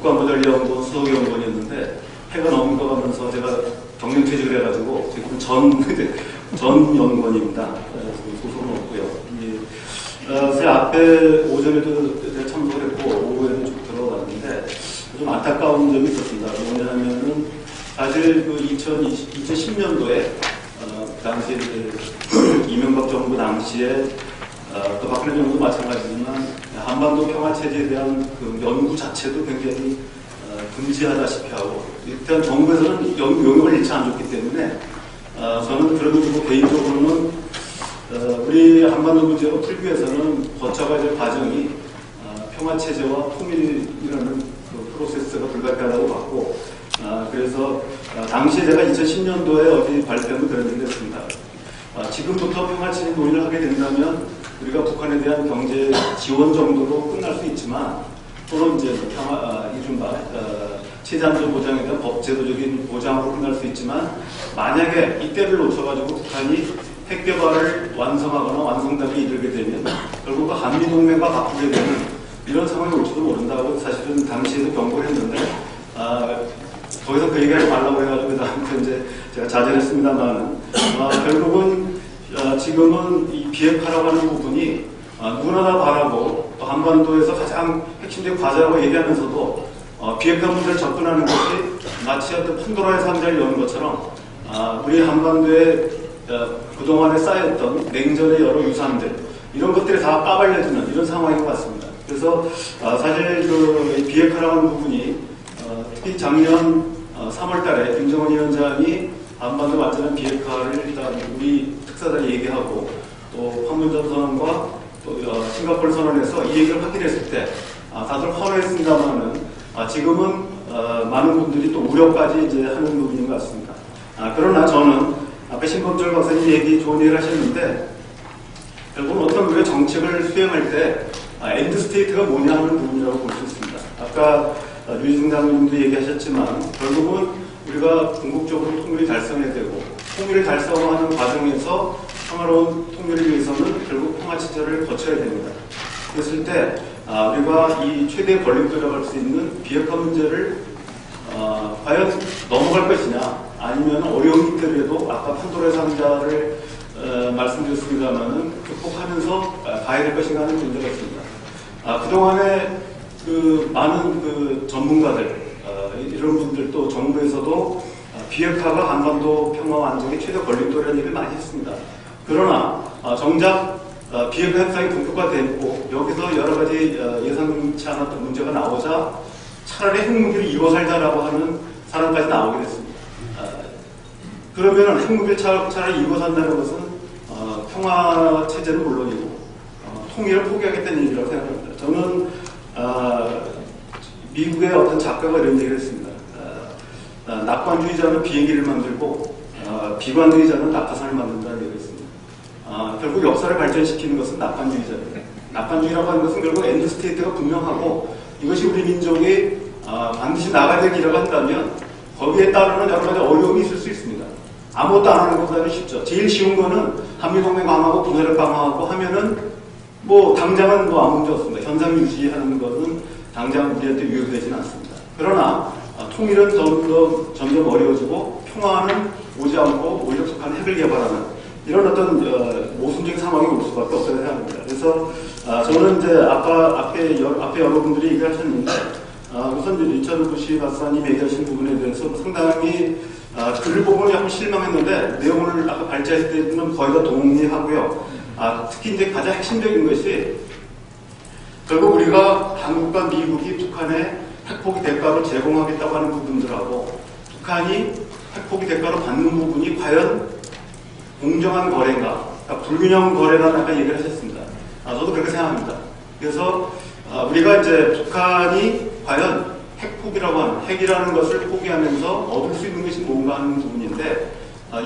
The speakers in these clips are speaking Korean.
국가모델연구원 수석연구원이었는데 해가 넘어가면서 제가 경력퇴직을 해가지고 지금 전 연구원입니다. 소속은 없고요. 제 앞에 오전에도 참석을 했고 오후에도 쭉 들어갔는데 좀 안타까운 점이 있었습니다. 뭐냐면은 사실 그 2010년도에 당시 이명박 정부 당시에 또 박근혜 정부도 마찬가지지만 한반도 평화체제에 대한 그 연구 자체도 굉장히 금지하다시피 하고 일단 정부에서는 용역을 일치 안 줬기 때문에 저는 그래도 개인적으로는 우리 한반도 문제로 풀기 위해서는 거쳐가야 될 과정이 평화체제와 통일이라는 그 프로세스가 불가피하다고 봤고 그래서 당시에 제가 2010년도에 어디 발표도 그런 얘기를 했습니다. 지금부터 평화체제 논의를 하게 된다면 우리가 북한에 대한 경제 지원 정도로 끝날 수 있지만 또는 이제 이른바 체제안전 보장에 대한 법제도적인 보장으로 끝날 수 있지만 만약에 이때를 놓쳐가지고 북한이 핵 개발을 완성하거나 완성단에 이르게 되면 결국 한미동맹과 바꾸게 되는 이런 상황이 올지도 모른다고 사실은 당시에도 경고를 했는데 더 이상 그 얘기하지 말라고 해가지고 그다음부터 이제 제가 자제를 했습니다만 결국은 지금은 이 비핵화라고 하는 부분이 누구나 다 바라고 또 한반도에서 가장 핵심적인 과제라고 얘기하면서도 비핵화 문제를 접근하는 것이 마치 어떤 판도라의 상자를 여는 것처럼 우리 한반도에 그동안에 쌓였던 냉전의 여러 유산들 이런 것들이 다 까발려지는 이런 상황인 것 같습니다. 그래서 사실 그 비핵화라는 부분이 특히 작년 3월 달에 김정은 위원장이 한반도 완전한 비핵화를 일단 우리 특사단이 얘기하고 또 판문점 선언과 또 싱가포르 선언에서 이 얘기를 확인했을 때 다들 환호했습니다만은 지금은 많은 분들이 또 우려까지 이제 하는 부분인 것 같습니다. 그러나 저는 앞에 신범철 박사님 좋은 얘기를 하셨는데 결국은 어떤 우리가 정책을 수행할 때 엔드 스테이트가 뭐냐 하는 부분이라고 볼 수 있습니다. 아까 유진승 장님도 얘기하셨지만 결국은 우리가 궁극적으로 통일이 달성해야 되고 통일을 달성하는 과정에서 평화로운 통일을 위해서는 결국 평화체제를 거쳐야 됩니다. 그랬을 때 우리가 이 최대 걸림돌이라고 할 수 있는 비핵화 문제를 과연 넘어갈 것이냐 아니면 어려움이 있더라도 아까 판도라의 상자를 말씀드렸습니다만은 극복하면서 가야 될 것인가 하는 문제가 있습니다. 그동안에 그 많은 그 전문가들 이런 분들도 정부에서도 비핵화가 한반도 평화 안정의 최대 걸림돌이라는 얘기를 많이 했습니다. 그러나 정작 비핵화 협상이 본격화되고 여기서 여러 가지 예상치 않았던 문제가 나오자 차라리 핵무기를 이루어 살자라고 하는 사람까지 나오게 됐습니다. 그러면 핵무기를 차라리 이루어 산다는 것은 평화 체제는 물론이고 통일을 포기하겠다는 얘기라고 생각합니다. 저는 미국의 어떤 작가가 이런 얘기를 했습니다. 낙관주의자는 비행기를 만들고 비관주의자는 낙하산을 만든다는 얘기를 했습니다. 결국 역사를 발전시키는 것은 낙관주의자입니다. 낙관주의라고 하는 것은 결국 엔드 스테이트가 분명하고 이것이 우리 민족이 반드시 나가야 될 길이라고 한다면 거기에 따르는 여러 가지 어려움이 있을 수 있습니다. 아무것도 안 하는 것보다는 쉽죠. 제일 쉬운 거는 한미동맹 강화하고 분해를 강화하고 하면은 뭐 당장은 뭐 아무 문제 없습니다. 현상 유지하는 것은 당장 우리한테 유효되지는 않습니다. 그러나 통일은 점점 어려워지고 평화는 오지 않고 오히려 북한은 핵을 개발하는 이런 어떤 모순적인 상황이 올 수밖에 없다고 생각합니다. 그래서 저는 이제 앞에 여러분들이 얘기하셨는데 우선 이철 부시 박사님 얘기하신 부분에 대해서 상당히 글을 보고 약간 실망했는데 내용을 아까 발제했을 때는 거의 다 동의하고요. 특히 이제 가장 핵심적인 것이 결국 우리가 한국과 미국이 북한에 핵포기 대가로 제공하겠다고 하는 부분들하고 북한이 핵포기 대가로 받는 부분이 과연 공정한 거래인가, 그러니까 불균형 거래라는 아까 얘기를 하셨습니다. 저도 그렇게 생각합니다. 그래서 우리가 이제 북한이 과연 핵포기라고 하는 핵이라는 것을 포기하면서 얻을 수 있는 것이 뭔가 하는 부분인데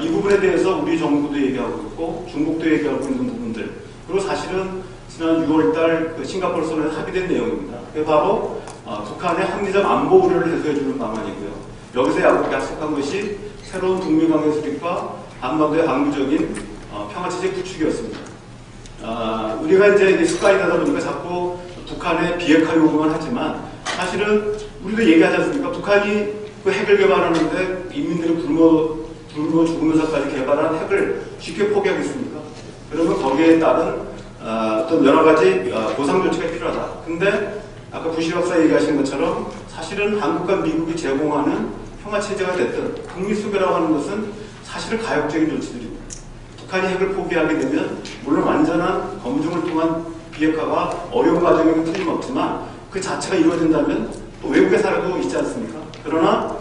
이 부분에 대해서 우리 정부도 얘기하고 있고 중국도 얘기하고 있는 부분들 그리고 사실은 지난 6월달 그 싱가포르 선언에 합의된 내용입니다. 그게 바로 북한의 합리적 안보 우려를 해소해주는 방안이고요. 여기서 약속한 것이 새로운 북미 관계 수립과 한반도의 항구적인 평화체제 구축이었습니다. 우리가 이제 습관이 되다 보니까 자꾸 북한의 비핵화 요구만 하지만 사실은 우리도 얘기하지 않습니까? 북한이 그 핵을 개발하는데 인민들이 굶어 죽으면서까지 개발한 핵을 쉽게 포기하겠습니까? 그러면 거기에 따른 어떤 여러 가지 보상 조치가 필요하다. 근데 아까 부시 박사 얘기하신 것처럼 사실은 한국과 미국이 제공하는 평화 체제가 됐든 북미 수교라고 하는 것은 사실은 가역적인 조치들입니다. 북한이 핵을 포기하게 되면 물론 완전한 검증을 통한 비핵화가 어려운 과정에는 틀림없지만 그 자체가 이루어진다면 또 외국의 사례도 있지 않습니까? 그러나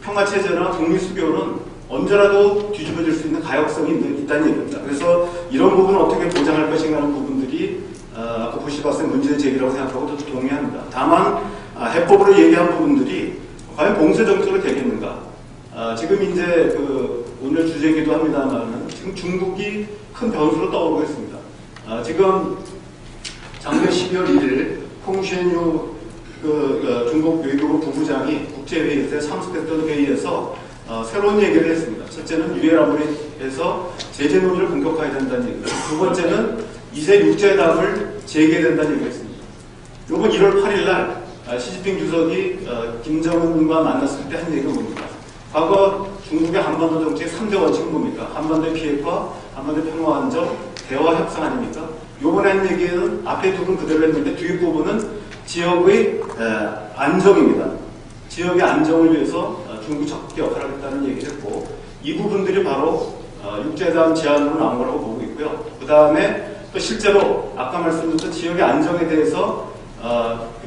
평화체제나 북미수교는 언제라도 뒤집어질 수 있는 가역성이 있다는 얘기입니다. 그래서 이런 부분을 어떻게 보장할 것인가 하는 부분들이 아까 부시 박사의 문제 제기라고 생각하고 저도 동의합니다. 다만 해법으로 얘기한 부분들이 과연 봉쇄 정책으로 되겠는가? 지금 이제 오늘 주제이기도 합니다만 지금 중국이 큰 변수로 떠오르고 있습니다. 지금 작년 12월 1일 콩쉔유 중국 외교부 부부장이 국제회의에 참석했던 회의에서 새로운 얘기를 했습니다. 첫째는 유엔안보리에서 제재 논의를 본격화해야 된다는 얘기고, 두 번째는 이제 육제담을 재개해야 된다는 얘기를 했습니다. 이번 1월 8일 날 시진핑 주석이 김정은과 만났을 때 한 얘기가 뭡니까? 과거 중국의 한반도 정책의 3대 원칙은 뭡니까? 한반도의 비핵화, 한반도의 평화 안정, 대화 협상 아닙니까? 요번에 한 얘기는 앞에 두 분 그대로 했는데 뒤에 부분은 지역의 안정입니다. 지역의 안정을 위해서 중국이 적극 역할을 하겠다는 얘기를 했고, 이 부분들이 바로 육제담 제안으로 나온 거라고 보고 있고요. 그 다음에 또 실제로 아까 말씀드렸던 지역의 안정에 대해서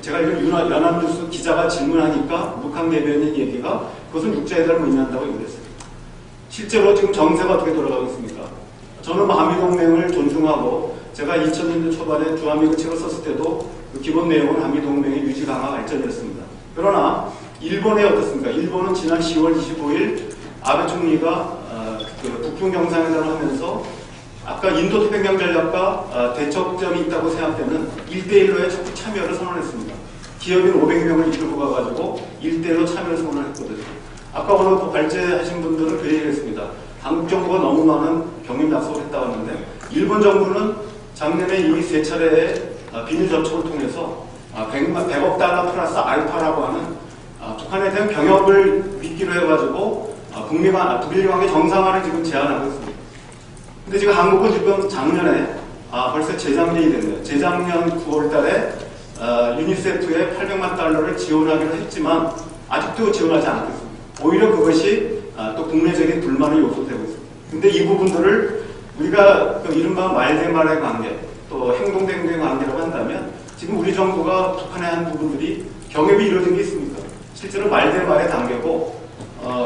제가 이걸 연합뉴스 기자가 질문하니까 북한 대변인 얘기가 그것은 육제담을 의미한다고 얘기했어요. 실제로 지금 정세가 어떻게 돌아가고 있습니까? 저는 한미동맹을 존중하고 제가 2000년대 초반에 주한미군 책을 썼을 때도 그 기본 내용은 한미동맹의 유지 강화 발전이었습니다. 그러나 일본이 어떻습니까? 일본은 지난 10월 25일 아베 총리가 북중 정상회담을 하면서 아까 인도태평양 전략과 대척점이 있다고 생각되는 1대1로의 적극 참여를 선언했습니다. 기업인 500명을 이끌고 가가지고 1대1로 참여를 선언했거든요. 아까 오늘 발제하신 분들은 그 얘기를 했습니다. 한국 정부가 너무 많은 경임 약속을 했다고 하는데 일본 정부는 작년에 이미 세 차례의 비밀 접촉을 통해서 100억 달러 플러스 알파라고 하는 북한에 대한 경협을 믿기로 해가지고 북미 관계 정상화를 지금 제안하고 있습니다. 근데 지금 한국은 지금 작년에 벌써 재작년이 됐네요. 재작년 9월 달에 유니세프에 800만 달러를 지원하기로 했지만 아직도 지원하지 않고 있습니다. 오히려 그것이 또 국내적인 불만의 요소가 되고 있습니다. 근데 이 부분들을 우리가 이른바 말대말의 관계, 또 행동대행동의 관계라고 한다면 지금 우리 정부가 북한에 한 부분들이 경협이 이루어진 게 있습니까? 실제로 말대말의 단계고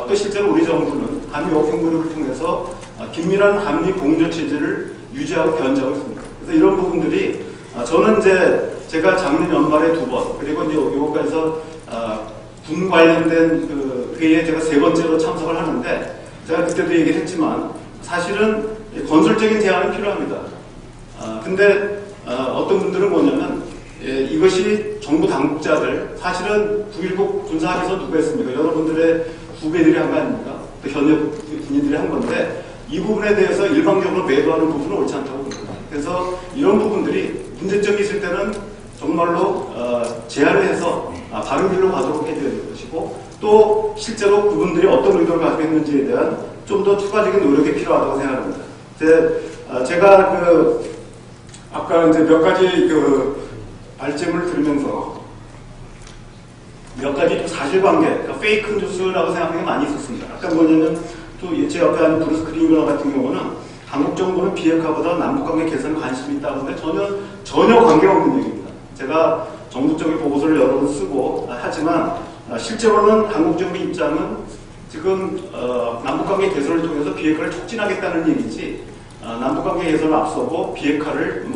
또 실제로 우리 정부는 한미 워킹그룹을 통해서 긴밀한 한미 공조 체제를 유지하고 견제하고 있습니다. 그래서 이런 부분들이 저는 이제 제가 작년 연말에 2번 그리고 이제 요거까지서 군 관련된 그 회의에 제가 3번째로 참석을 하는데 제가 그때도 얘기를 했지만 사실은 건설적인 제안이 필요합니다. 근데 어떤 분들은 뭐냐면 이것이 정부 당국자들 사실은 9.19 군사합의서 누가 했습니까? 여러분들의 후배들이 한 거 아닙니까? 또 현역 군인들이 한 건데 이 부분에 대해서 일방적으로 매도하는 부분은 옳지 않다고 봅니다. 그래서 이런 부분들이 문제점이 있을 때는 정말로 제안을 해서 바른 길로 가도록 해줘야 될 것이고 또 실제로 그분들이 어떤 의도를 가지고 있는지에 대한 좀 더 추가적인 노력이 필요하다고 생각합니다. 제가 아까 이제 몇 가지 발제문을 들으면서 몇 가지 사실관계, 그러니까 페이크 뉴스라고 생각하는 게 많이 있었습니다. 아까 뭐냐면 또 제 옆에 하는 브루스 그린거 같은 경우는 한국 정부는 비핵화보다 남북관계 개선에 관심이 있다고 하는데 전혀 관계가 없는 얘기입니다. 제가 정부 쪽의 보고서를 여러 번 쓰고 하지만 실제로는 한국 정부 입장은 지금 남북관계 개선을 통해서 비핵화를 촉진하겠다는 얘기지 남북관계 개선을 앞서고 비핵화를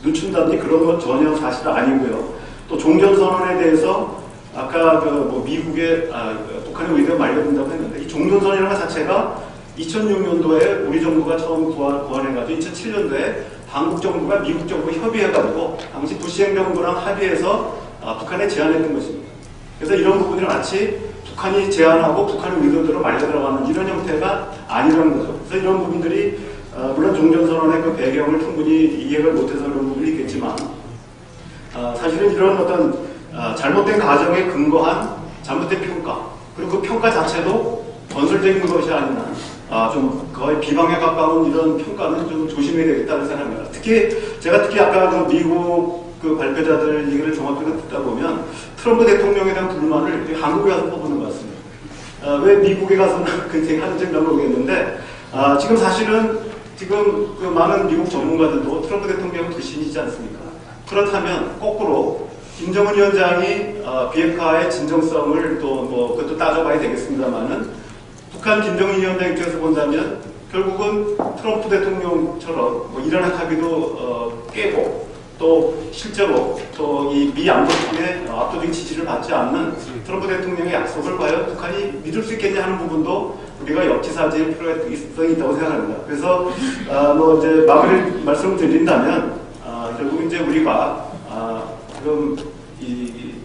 늦춘다든지 그런 건 전혀 사실 아니고요. 또 종전선언에 대해서 아까 미국의 북한의 의대가 만료된다고 했는데 이 종전선언이라는 것 자체가 2006년도에 우리 정부가 처음 고안해가지고 2007년도에 한국 정부가 미국 정부 협의해가지고 당시 부시 행정부랑 합의해서 북한에 제안했던 것입니다. 그래서 이런 부분이 마치 북한이 제안하고 북한의 의도대로 말려 들어가는 이런 형태가 아니라는 거죠. 그래서 이런 부분들이 물론 종전선언의 그 배경을 충분히 이해를 못해서 그런 부분이 있겠지만 사실은 이런 어떤 잘못된 가정에 근거한 잘못된 평가, 그리고 그 평가 자체도 건설적인 것이 아니라 좀 거의 비방에 가까운 이런 평가는 좀 조심해야 되겠다는 생각입니다. 제가 특히 아까 그 미국 그 발표자들 얘기를 종합적으로 듣다 보면 트럼프 대통령에 대한 불만을 한국에 가서 퍼부는 것 같습니다. 왜 미국에 가서는 굉장히 하는지 잘 모르겠는데, 지금 사실은 지금 그 많은 미국 전문가들도 트럼프 대통령 불신이지 않습니까? 그렇다면 거꾸로 김정은 위원장이 비핵화의 진정성을 또 뭐 그것도 따져봐야 되겠습니다만은, 북한 김정은 위원장 입장에서 본다면 결국은 트럼프 대통령처럼 뭐 이란 합의도 깨고 또 실제로 또 이 미 안보팀의 압도적인 지지를 받지 않는 트럼프 대통령의 약속을 과연 북한이 믿을 수 있겠냐 하는 부분도 우리가 역지사지의 필요가 있다고 생각합니다. 그래서 뭐 이제 마무리 말씀을 드린다면 결국 이제 우리가 지금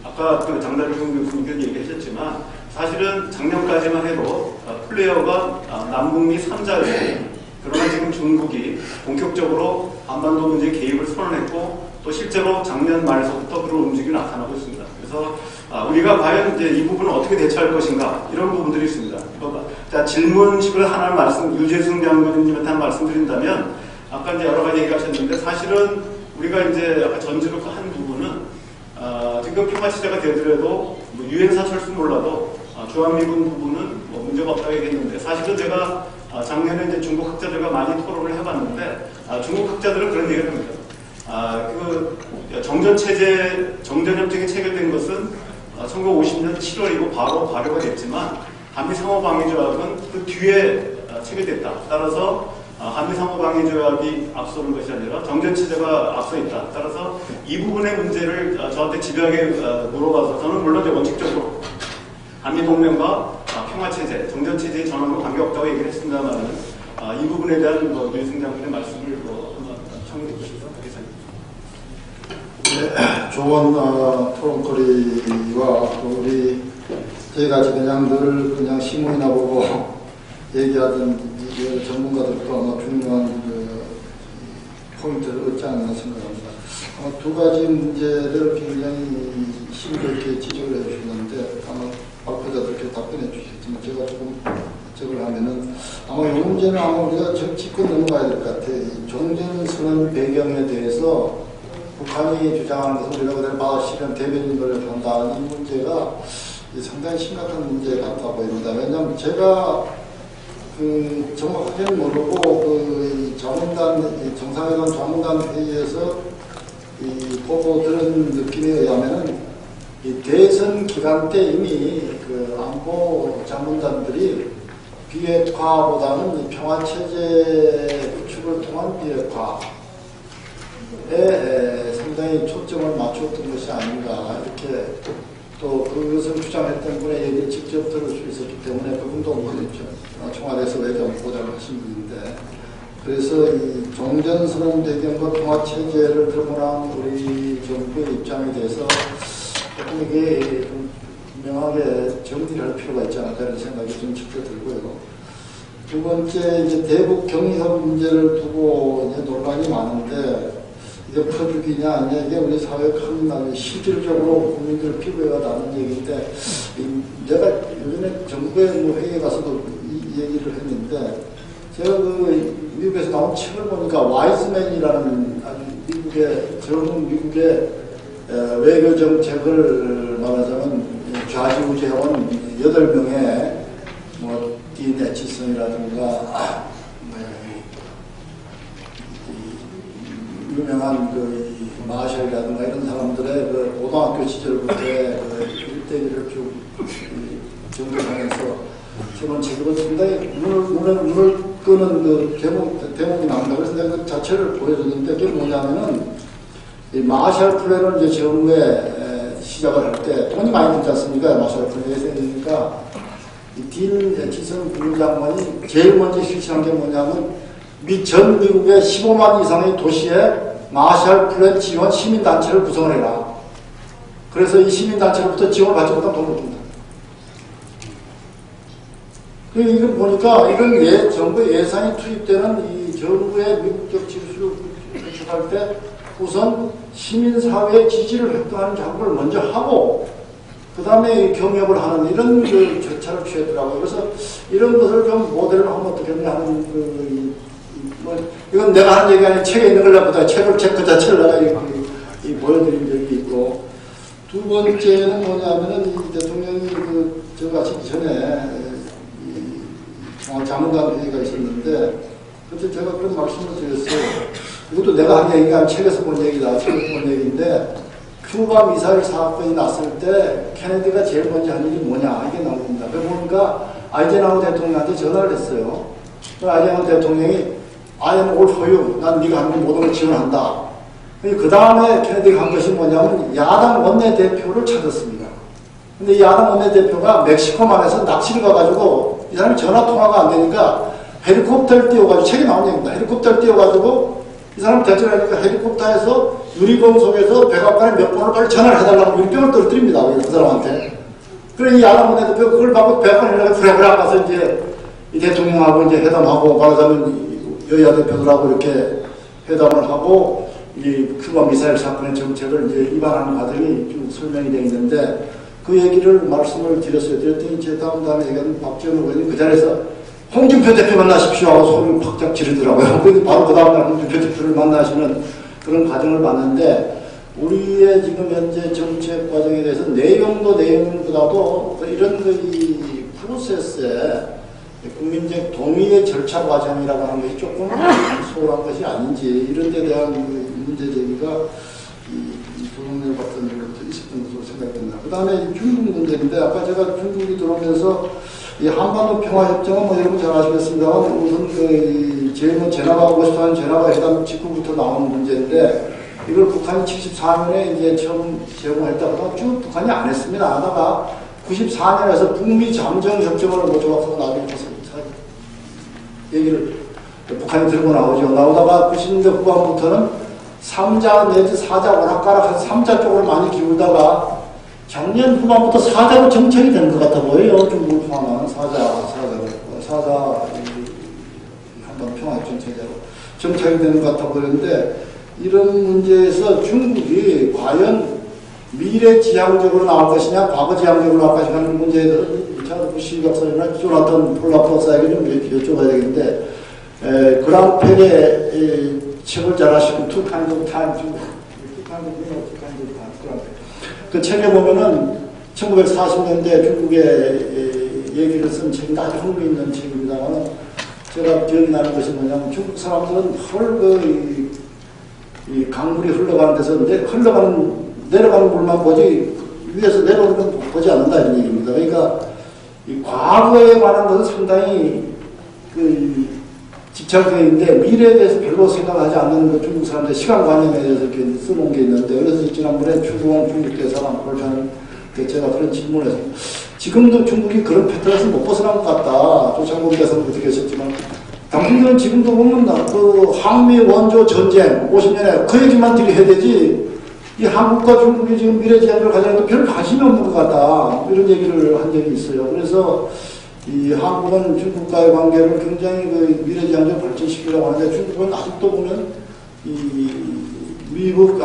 아까 그 장다중 교수님께서 얘기하셨지만 사실은 작년까지만 해도 플레이어가 남북미 3자였고, 그러나 지금 중국이 본격적으로 한반도 문제 개입을 선언했고 또 실제로 작년 말서부터 그런 움직임이 나타나고 있습니다. 그래서 우리가 과연 이제 이 부분을 어떻게 대처할 것인가 이런 부분들이 있습니다. 자, 질문식을 하나 유재승 장관님한테 한 말씀드린다면, 아까 이제 여러 가지 얘기하셨는데 사실은 우리가 이제 아까 전제로 한 부분은 지금 평화체제가 되더라도 뭐 유엔사 철수 몰라도 주한미군 부분은 뭐 문제가 없다고 얘기했는데, 사실은 제가 작년에 이제 중국 학자들과 많이 토론을 해봤는데 중국 학자들은 그런 얘기를 합니다. 그 정전협정이 체결된 것은 1950년 7월이고 바로 발효가 됐지만 한미상호방위조약은 그 뒤에 체결됐다. 따라서 한미상호방위조약이 앞서는 것이 아니라 정전체제가 앞서 있다. 따라서 이 부분의 문제를 저한테 집요하게 물어봐서 저는 물론 원칙적으로 한미동맹과 평화체제, 정전체제의 전환과 관계없다고 얘기를 했습니다만 이 부분에 대한 유승 장군의 말씀을 한번 청해드리고 싶습니다. 네, 좋은 토론거리와 우리 저희가 그냥 신문이나 보고 얘기하던 전문가들도 아마 중요한 포인트를 얻지 않나 생각합니다. 두 가지 문제를 굉장히 힘들게 지적을 해주셨는데 아마 발표자들께 답변해 주셨지만 제가 조금 지적을 하면은 아마 이 문제는 우리가 짚고 넘어가야 될 것 같아요. 종전선언 배경에 대해서 북한이 주장하는 것은 우리가 그대로 받아들이는 대변인을 한다. 이 문제가 상당히 심각한 문제 같아 보입니다. 왜냐하면 제가 정확하게는 모르고 정상회담 자문단 회의에서 보고 들은 느낌에 의하면은 대선 기간 때 이미 안보 자문단들이 비핵화보다는 평화체제 구축을 통한 비핵화에 상당히 초점을 맞추었던 것이 아닌가, 이렇게 또 그것을 주장했던 분의 얘기를 직접 들을 수 있었기 때문에 그분도 청와대에서 외교보좌를 하신 분인데, 그래서 이 종전선언 배경과 평화체제를 드러난 우리 정부의 입장에 대해서 조금 이게 좀 분명하게 정리를 할 필요가 있지 않을까 하는 생각이 좀 직접 들고요. 두 번째, 이제 대북 경협 문제를 두고 이제 논란이 많은데 이게 풀어주기냐 아니냐, 이게 우리 사회의 큰 실질적으로 국민들 피부에 닿는 얘기인데, 내가 요즘에 정부의 회의에 가서도 이 얘기를 했는데, 제가 미국에서 나온 책을 보니까 와이즈맨이라는 아주 미국의 외교 정책을 말하자면 좌지우지해온 8명의 딘 애치슨이라든가 유명한 마셜이라든가 이런 사람들의 고등학교 시절부터의 일대기를 쭉 정리하면서 저는 책을 상당히 눈을 끄는 대목이 나옵니다. 그래서 내가 그 자체를 보여줬는데, 그게 뭐냐면은 이 마셜 플랜을 이제 정부에 시작을 할 때 돈이 많이 들지 않습니까? 마셜 플랜에 생기니까 딘 애치슨 국무장관이 제일 먼저 실시한 게 뭐냐면 전 미국의 15만 이상의 도시에 마셜 플랜 지원 시민단체를 구성을 해라. 그래서 이 시민단체로부터 지원을 받지 못하면 돈을 줍니다. 이걸 보니까 이런 정부 예산이 투입되는 이 정부의 미국적 지수를 구축할 때 우선 시민사회의 지지를 획득하는 작업을 먼저 하고 그 다음에 경협을 하는 이런 그 절차를 취했더라고요. 그래서 이런 것을 좀 모델로 하면 어떻겠냐 하는 이건 내가 하는 얘기 아니라 책에 있는 걸 보다 책 그 자체를 내가 이렇게 보여드린 적이 있고 두 번째는 뭐냐면은 이 대통령이 제가 가시기 전에 자문단 회의가 있었는데 그때 제가 그런 말씀을 드렸어요. 이것도 내가 한 얘기가 아니라 책에서 본 얘기다. 책에서 본 얘기인데 큐바 미사일 사건이 났을 때 케네디가 제일 먼저 한 일이 뭐냐 이게 나옵니다. 그러고 보니까 아이젠하워 대통령한테 전화를 했어요. 아이젠하워 대통령이 I am all for you. 난 네가 하는 모든 걸 지원한다. 그 다음에 케네디가 한 것이 뭐냐면 야당 원내대표를 찾았습니다. 근데 이 야당 원내대표가 멕시코만에서 낚시를 가가지고 이 사람이 전화통화가 안 되니까 헬리콥터를 띄워가지고 책에 나온 얘기입니다. 헬리콥터를 띄워가지고 이 사람 대처하니까 헬리콥터에서 유리병 속에서 백악관에 몇 번을 빨리 전화를 해달라고 유리병을 떨어뜨립니다. 그 사람한테. 그래 이 야당 원내대표가 그걸 받고 백악관에 연락을 부랴부랴 가서 이제 이 대통령하고 이제 회담하고 말하자면 여야 대표들하고 이렇게 회담을 하고 이 큐바 미사일 사건의 정책을 이제 위반하는 과정이 좀 설명이 되어 있는데 그 얘기를 말씀을 드렸어요. 드렸더니 제 다음에 얘기하는 박지원 의원이 그 자리에서 홍준표 대표 만나십시오 하고 소리를 팍짝 지르더라고요. 그래서 바로 그 다음날 홍준표 대표를 만나시는 그런 과정을 봤는데 우리의 지금 현재 정책 과정에 대해서 내용보다도 이런 이 프로세스에 국민적 동의의 절차 과정이라고 하는 것이 조금 소홀한 것이 아닌지 이런 데 대한 문제 제기가 이 조정래 같은 것도 있었던 것으로 생각됩니다. 그 다음에 중국 문제인데 아까 제가 중국이 들어오면서 이 한반도 평화협정은 뭐 여러분 잘 아시겠습니다만 우선 제일 제나바 오스탄 제나바 회담 직후부터 나온 문제인데 이걸 북한이 74년에 이제 처음 제공했다가 쭉 북한이 안 했습니다. 하다가 94년에서 북미 잠정협정을 뭐 조각하고 나중에 얘기를 북한이 들고 나오죠. 나오다가 90년대 후반부터는 3자 내지 4자 오락가락해서 3자 쪽으로 많이 기울다가 작년 후반부터 4자로 정착이 된 것 같아 보여요. 중국을 포함한 4자 한번 평화협정 체제로 정착이 되는 것 같아 보이는데 이런 문제에서 중국이 과연 미래지향적으로 나올 것이냐 과거지향적으로 나올 것이냐 하는 문제에 대해서 리차드 부시 박사님이나 조나탄 폴락 박사에게 좀 여쭤봐야 되겠는데 그랑펠의 책을 잘 아시고 Two Kinds of Time 그 책에 보면은 1940년대 중국의 얘기를 쓴 책인데 아주 흥미 있는 책입니다만 제가 기억이 나는 것이 뭐냐면 중국 사람들은 이 강물이 흘러가는 데서 내려가는 물만 보지 위에서 내려오는 건 보지 않는다 이런 얘기입니다. 그러니까 이 과거에 관한 것은 상당히 집착되어 있는데 미래에 대해서 별로 생각하지 않는 것 중국 사람들 시간관념에 대해서 이렇게 써놓은 게 있는데 그래서 지난번에 추수원 중국 대사관 볼찬 제가 그런 질문을 해서 지금도 중국이 그런 패턴에서 못 벗어난 것 같다. 조창범 대사도 그렇게 하셨지만 당신들은 지금도 보면 그 한미 원조 전쟁 50년에 그 얘기만 들이해야 되지 이 한국과 중국이 지금 미래지향을 가져도 별 관심이 없는 것 같다. 이런 얘기를 한 적이 있어요. 그래서 이 한국은 중국과의 관계를 굉장히 미래지향적으로 발전시키려고 하는데 중국은 아직도 보면 이 미국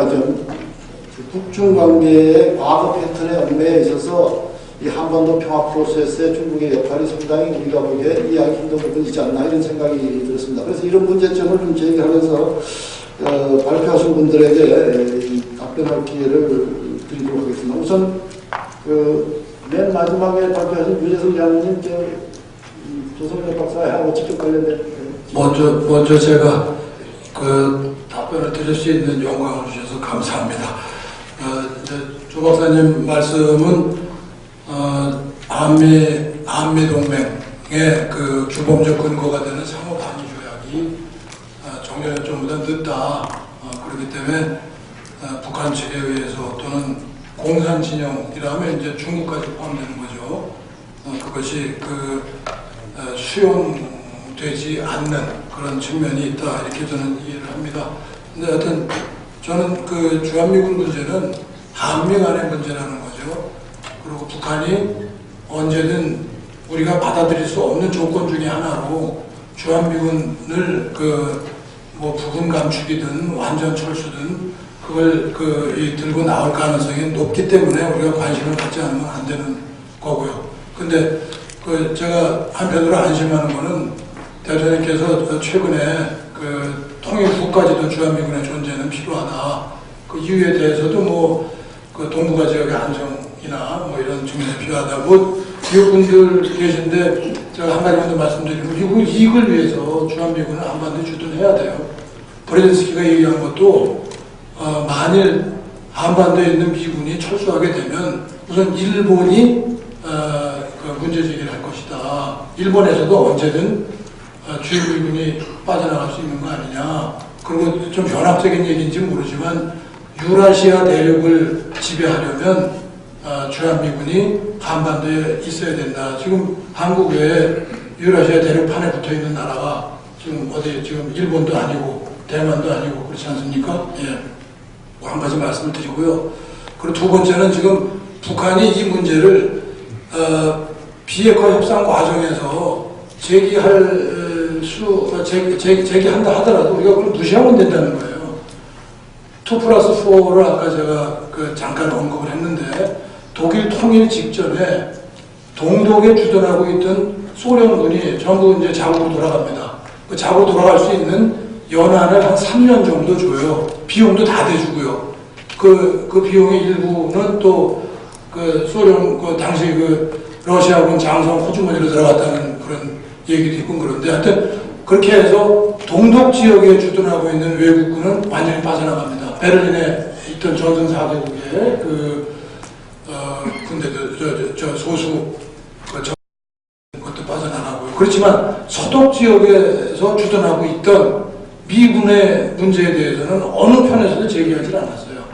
북중 관계의 과거 패턴의 얽매여 있어서 이 한반도 평화 프로세스의 중국의 역할이 상당히 우리가 보기에 이해하기 힘든 부분이 있지 않나 이런 생각이 들었습니다. 그래서 이런 문제점을 좀 제기하면서 발표하신 분들에게 답변할 기회를 드리도록 하겠습니다. 우선 맨 마지막에 발표하신 유재석 장로님 조성래 박사하고 직접 관련된 먼저 제가 답변을 드릴 수 있는 영광을 주셔서 감사합니다. 조 박사님 말씀은 한미 동맹의 규범적 근거가 되는 상호 단위 조약이 정년 전보다 늦다. 그렇기 때문에 북한 측에 의해서 또는 공산 진영이라면 이제 중국까지 포함되는 거죠. 그것이 수용되지 않는 그런 측면이 있다. 이렇게 저는 이해를 합니다. 근데 하여튼 저는 주한미군 문제는 한미 간의 문제라는 거죠. 그리고 북한이 언제든 우리가 받아들일 수 없는 조건 중에 하나로 주한미군을 부분 감축이든 완전 철수든 그걸 들고 나올 가능성이 높기 때문에 우리가 관심을 갖지 않으면 안 되는 거고요. 근데 제가 한편으로 안심하는 거는 대통령께서 최근에 통일 후까지도 주한미군의 존재는 필요하다. 그 이유에 대해서도 동북아 지역의 안정이나 이런 측면에 필요하다. 미국분들 계신데 제가 한 가지만 더 말씀드리면 미국 이익을 위해서 주한미군을 한반도에 주둔해야 돼요. 브레진스키가 얘기한 것도 만일 한반도에 있는 미군이 철수하게 되면 우선 일본이 문제제기를 할 것이다. 일본에서도 언제든 주요 미군이 빠져나갈 수 있는 거 아니냐. 그리고 좀 현학적인 얘기인지 모르지만 유라시아 대륙을 지배하려면 주한미군이 한반도에 있어야 된다. 지금 한국 외에 유라시아 대륙판에 붙어있는 나라가 지금 일본도 아니고 대만도 아니고 그렇지 않습니까? 예. 한 가지 말씀을 드리고요. 그리고 두 번째는 지금 북한이 이 문제를 비핵화 협상 과정에서 제기한다 하더라도 우리가 그걸 무시하면 된다는 거예요. 2+4를 아까 제가 잠깐 언급을 했는데 독일 통일 직전에 동독에 주둔하고 있던 소련군이 전부 이제 자국으로 돌아갑니다. 그 자국으로 돌아갈 수 있는 연한을 한 3년 정도 줘요. 비용도 다 대주고요. 그 비용의 일부는 또 소련 당시 러시아군 장성 호주머니로 들어갔다는 그런 얘기도 있고 그런데 하여튼 그렇게 해서 동독 지역에 주둔하고 있는 외국군은 완전히 빠져나갑니다. 베를린에 있던 전선 4개국의 군대들 소수 그것도 빠져나가고요. 그렇지만 서독 지역에서 주둔하고 있던 미군의 문제에 대해서는 어느 편에서도 제기하지 않았어요.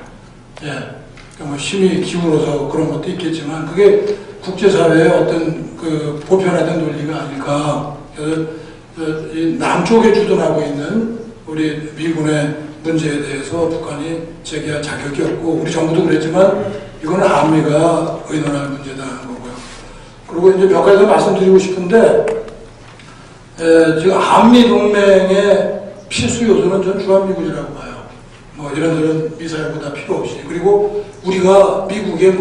예. 힘이 기울어서 그런 것도 있겠지만 그게 국제사회의 어떤 보편화된 논리가 아닐까. 그래서 남쪽에 주둔하고 있는 우리 미군의 문제에 대해서 북한이 제기할 자격이 없고 우리 정부도 그랬지만 이거는 한미가 의논할 문제다는 거고요. 그리고 이제 몇 가지 더 말씀드리고 싶은데 지금 한미 동맹의 필수 요소는 전 주한미군이라고 봐요. 이런저런 미사일보다 필요 없이. 그리고 우리가 미국에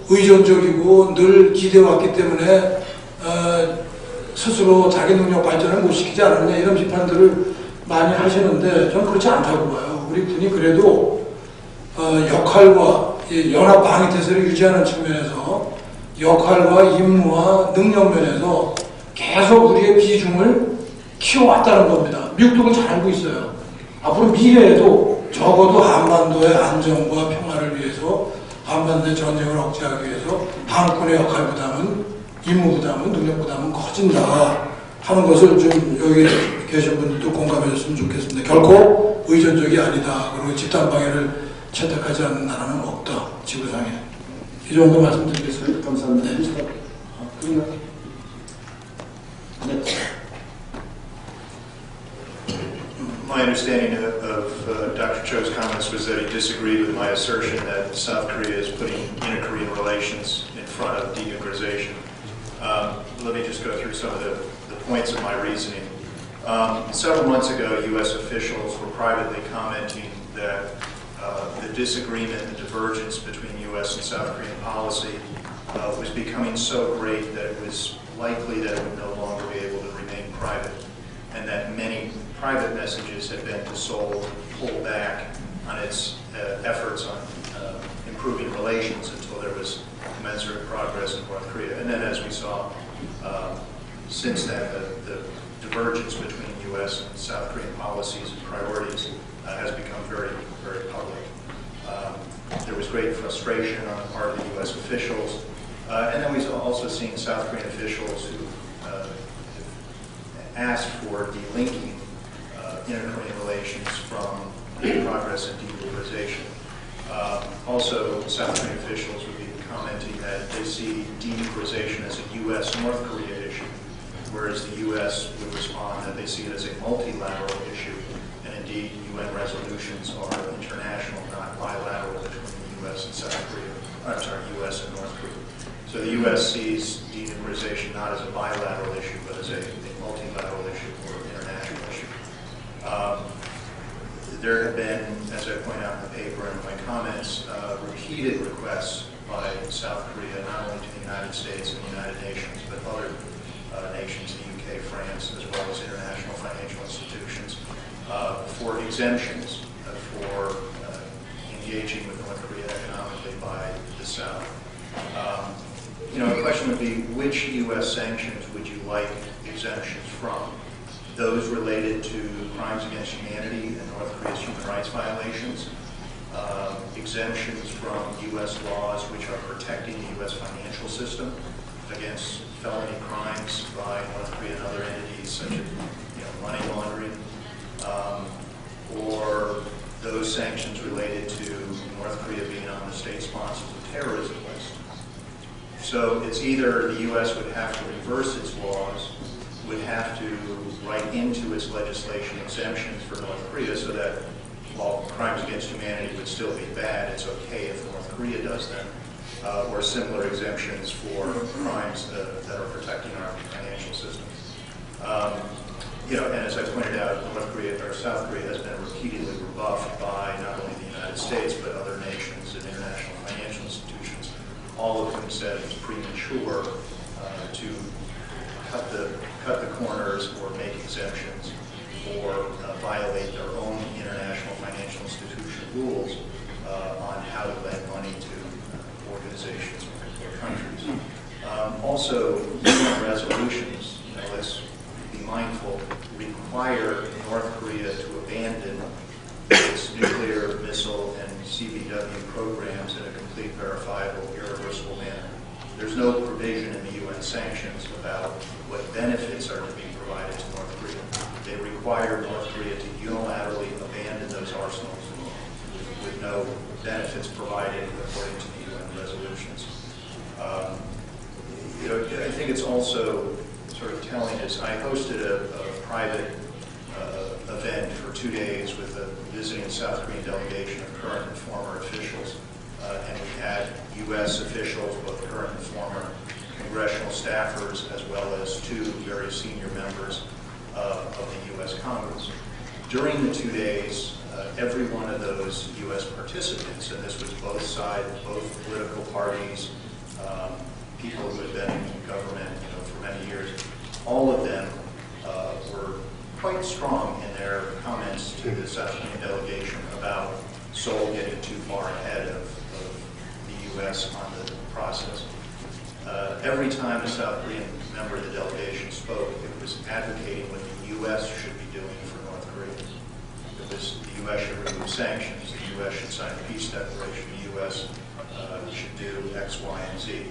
의존적이고 늘 기대왔기 때문에 스스로 자기 능력 발전을 못 시키지 않았느냐 이런 비판들을 많이 하시는데 저는 그렇지 않다고 봐요. 우리 군이 그래도 역할과 연합 방위 태세를 유지하는 측면에서 역할과 임무와 능력 면에서 계속 우리의 비중을 키워왔다는 겁니다. 미국도 그걸 잘 알고 있어요. 앞으로 미래에도 적어도 한반도의 안정과 평화를 위해서 한반도의 전쟁을 억제하기 위해서 한국군의 역할 부담은 임무 부담은 능력 부담은 커진다 하는 것을 좀 여기 계신 분들도 공감해 줬으면 좋겠습니다. 결코 의존적이 아니다. 그리고 집단 방해를 채택하지 않는 나라는 없다. 지구상에. 이 정도 말씀드리겠습니다. 감사합니다. 네. My understanding of Dr. Cho's comments was that he disagreed with my assertion that South Korea is putting inter-Korean relations in front of denuclearization. Let me just go through some of the points of my reasoning. Several months ago, U.S. officials were privately commenting that the disagreement and divergence between U.S. and South Korean policy was becoming so great that it was likely that it would no longer be able to remain private, and that many private messages had been to Seoul pull back on its efforts on improving relations until there was commensurate progress in North Korea. And then, as we saw since then, the divergence between U.S. and South Korean policies and priorities has become very, very public. There was great frustration on the part of the U.S. officials, and then we've also seen South Korean officials who asked for delinking inter-Korean relations from progress in denuclearization. Also, South Korean officials would be commenting that they see denuclearization as a U.S.-North Korea issue, whereas the U.S. would respond that they see it as a multilateral issue, and indeed UN resolutions are international, not bilateral between the U.S. and South Korea. I'm sorry, U.S. and North Korea. So the U.S. sees denuclearization not as a bilateral issue, but as a multilateral issue or international issue. there have been, as I point out in the paper and in my comments, repeated requests by South Korea, not only to the United States and the United Nations, but other nations, the UK, France, as well as international financial institutions, for exemptions for engaging with North Korea economically by the South. The question would be, which U.S. sanctions would you like exemptions from? Those related to crimes against humanity and North Korea's human rights violations, exemptions from U.S. laws which are protecting the U.S. financial system against felony crimes by North Korea and other entities such as money laundering, or those sanctions related to North Korea being on the state sponsors of terrorism list. So it's either the U.S. would have to reverse its laws, would have to write into its legislation exemptions for North Korea so that while crimes against humanity would still be bad, it's okay if North Korea does them, or similar exemptions for crimes that are protecting our financial system. And as I pointed out, North Korea or South Korea has been repeatedly rebuffed by not only the United States but other nations and international financial institutions, all of whom said it's premature to cut the corners or make exemptions or violate their own international financial institution rules on how to lend money to organizations or countries. Also, UN resolutions, let's be mindful, require North Korea to abandon its nuclear, missile, and CBW programs in a complete, verifiable, irreversible manner. There's no provision in the UN sanctions about what benefits are to be provided to North Korea. They require North Korea to unilaterally abandon those arsenals with no benefits provided according to the UN resolutions. I think it's also sort of telling is I hosted a private event for 2 days with a visiting South Korean delegation of current and former officials. And we had U.S. officials, both current and former, congressional staffers, as well as 2 very senior members of the U.S. Congress. During the 2 days, every one of those U.S. participants, and this was both sides, both political parties, people who had been in government for many years, all of them were quite strong in their comments to the South Korean delegation about Seoul getting too far ahead of the U.S. on the process. Every time a South Korean member of the delegation spoke, it was advocating what the U.S. should be doing for North Korea. It was the U.S. should remove sanctions, the U.S. should sign a peace declaration, the U.S. should do X, Y, and Z.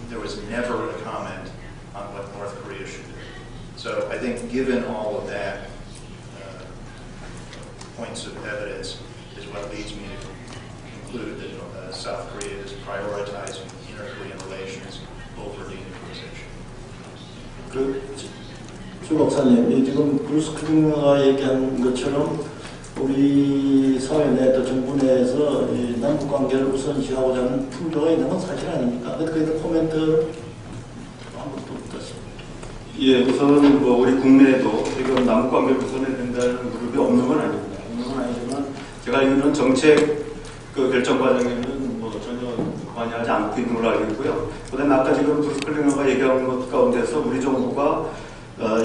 There was never a comment on what North Korea should do. So I think given all of that, points of evidence is what leads me to conclude that South Korea is prioritizing inter-Korean relations over denuclearization. 주 목사님, 지금 브루스 클링너가 얘기한 것처럼 우리 사회 내 또 정부 내에서 이 남북 관계를 우선시하고자 하는 풍조가 있는 건 사실 아닙니까? 그 코멘트 한번 또 듣겠습니다. 예, 우선 우리 국내에도 지금 남북 관계를 우선해야 된다는 그룹이 없는 건 아닙니다. 없는 건 아니지만 제가 알기로는 정책 결정 과정에는 전혀 관여하지 않고 있는 걸로 알고 있고요. 그다음에 아까 지금 브루스 클링너가 얘기한 것 가운데서 우리 정부가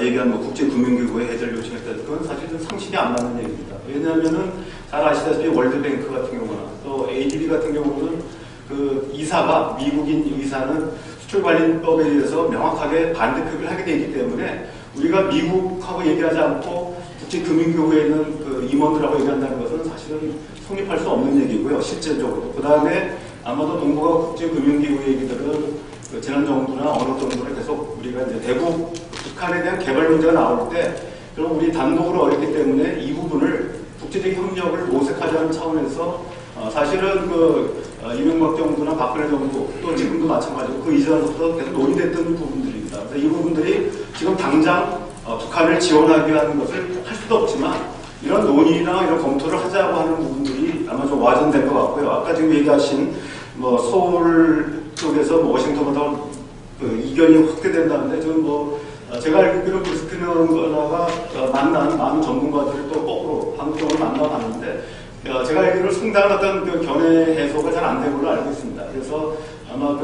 얘기한 국제금융기구에 해제를 요청했다는 건 사실은 상식이 안 맞는 얘기입니다. 왜냐하면은 잘 아시다시피 월드뱅크 같은 경우나 또 ADB 같은 경우는 그 이사가 미국인 이사는 수출관리법에 의해서 명확하게 반대 표기를 하게 되기 때문에 우리가 미국하고 얘기하지 않고 국제금융기구에 있는 그 임원들하고 얘기한다는 것은 사실은 성립할 수 없는 얘기고요. 실질적으로. 그 다음에 아마도 동북아 국제금융기구 얘기들은 지난 정부나 어느 정부를 계속 우리가 이제 대북 북한에 대한 개발 문제가 나올 때 그럼 우리 단독으로 어렵기 때문에 이 부분을 국제적 협력을 모색하자는 차원에서 사실은 이명박 정부나 박근혜 정부 또 지금도 마찬가지고 그 이전부터 계속 논의됐던 부분들입니다. 그래서 이 부분들이 지금 당장 북한을 지원하기 위한 것을 할 수도 없지만 이런 논의나 이런 검토를 하자고 하는 부분들이 아마 좀 와전된 것 같고요. 아까 지금 얘기하신 서울 쪽에서 워싱턴보다 이견이 확대된다는데 지금 제가 알기로는 브루스 클링너가 만난 많은 전문가들을 또 거꾸로 방송을 만나봤는데 제가 알기로 상당한 어떤 그 견해 해소가 잘 안 된 걸로 알고 있습니다. 그래서 아마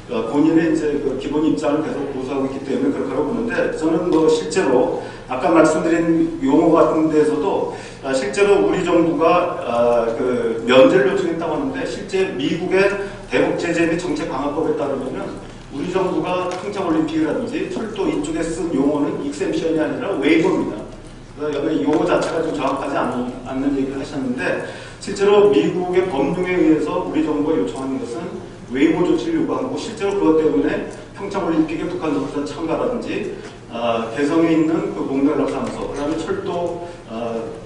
본인의 이제 그 기본 입장을 계속 고수하고 있기 때문에 그렇다고 보는데 저는 뭐 실제로 아까 말씀드린 용어 같은 데서도 실제로 우리 정부가 그 면제를 요청했다고 하는데 실제 미국의 대북 제재 및 정책 강화법에 따르면은 우리 정부가 평창올림픽이라든지 철도 이쪽에 쓴 용어는 익셈션이 아니라 웨이버입니다. 여기 용어 자체가 좀 정확하지 않는 얘기를 하셨는데 실제로 미국의 법령에 의해서 우리 정부가 요청하는 것은 웨이버 조치를 요구하고 실제로 그것 때문에 평창올림픽에 북한 선수단 참가라든지 개성에 있는 그 목련락사무소 그다음에 철도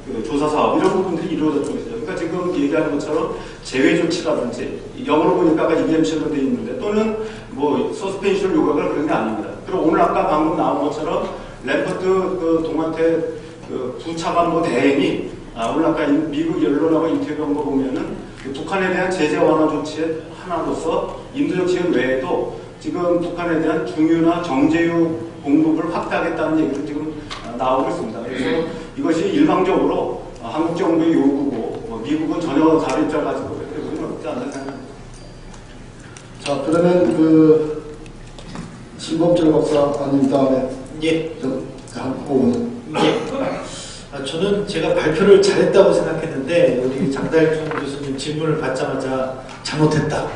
그 조사 사업 이런 부분들이 이루어졌고 있어요. 그러니까 지금 얘기하는 것처럼 제외 조치라든지 영어로 보니까 아까 exemption으로 되어 있는데 또는 뭐 서스펜션을 요구하거나 그런 게 아닙니다. 그리고 오늘 아까 방금 나온 것처럼 램퍼트 그 동아태 그 부차관보 대행이 오늘 아까 미국 언론하고 인터뷰한 거 보면은 북한에 대한 제재 완화 조치의 하나로서 인도적 지원 외에도 지금 북한에 대한 중유나 정제유 공급을 확대하겠다는 얘기도 지금 나오고 있습니다. 그래서 이것이 일방적으로 한국 정부의 요구고 미국은 전혀 다른 입장을 가지고 있기 때문에 어렵지 않다는 생각입니다. 자, 그러면 그 신범철 박사님 다음에 예. 한 부분. 예. 저는 제가 발표를 잘했다고 생각했는데 우리 장달준 교수님 질문을 받자마자 잘못했다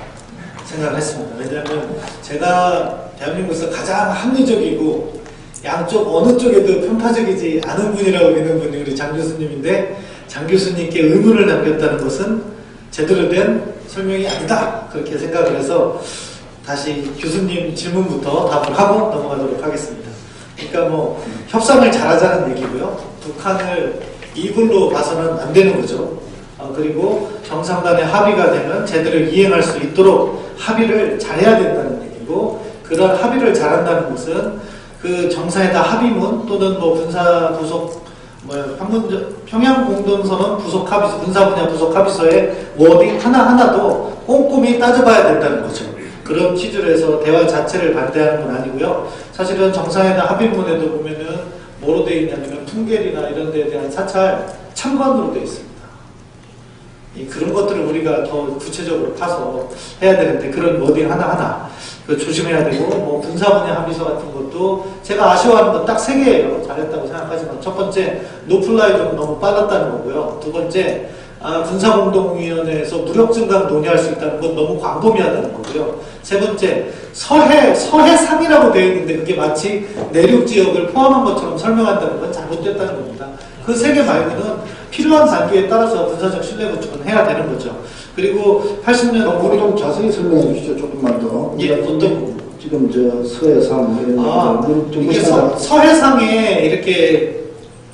생각했습니다. 왜냐하면 제가 대한민국에서 가장 합리적이고 양쪽 어느 쪽에도 편파적이지 않은 분이라고 믿는 분이 우리 장 교수님인데 장 교수님께 의문을 남겼다는 것은 제대로 된 설명이 아니다 그렇게 생각을 해서 다시 교수님 질문부터 답을 하고 넘어가도록 하겠습니다. 그러니까 뭐 협상을 잘하자는 얘기고요. 북한을 이불로 봐서는 안 되는 거죠. 그리고 정상 간의 합의가 되면 제대로 이행할 수 있도록 합의를 잘해야 된다는 얘기고 그런 합의를 잘한다는 것은 그 정상회담 합의문 또는 뭐 군사 부속 평양 공동선언 부속 합의서 군사 분야 부속 합의서의 워딩 하나하나도 꼼꼼히 따져봐야 된다는 거죠. 그런 취지로 해서 대화 자체를 반대하는 건 아니고요. 사실은 정상회담 합의문에도 보면은 뭐로 되어 있냐면 풍계리나 이런 데에 대한 사찰 참관으로 되어 있습니다. 그런 것들을 우리가 더 구체적으로 파서 해야 되는데 그런 워딩 하나하나 조심해야 되고 뭐 군사 분야 합의서 같은 것도 제가 아쉬워하는 건 딱 3개예요. 잘했다고 생각하지만 첫 번째 노플라이드는 너무 빨랐다는 거고요. 두 번째 군사공동위원회에서 무력 증강 논의할 수 있다는 건 너무 광범위하다는 거고요. 세 번째 서해상이라고 되어 있는데 그게 마치 내륙 지역을 포함한 것처럼 설명한다는 건 잘못됐다는 겁니다. 그 3개 말고는 필요한 단계에 따라서 군사적 신뢰 구축은 해야 되는 거죠. 그리고 80년 우리 좀 자세히 설명해 주시죠. 조금만 더. 예, 어떤 지금 저 서해상 이런 이게 서해상에 이렇게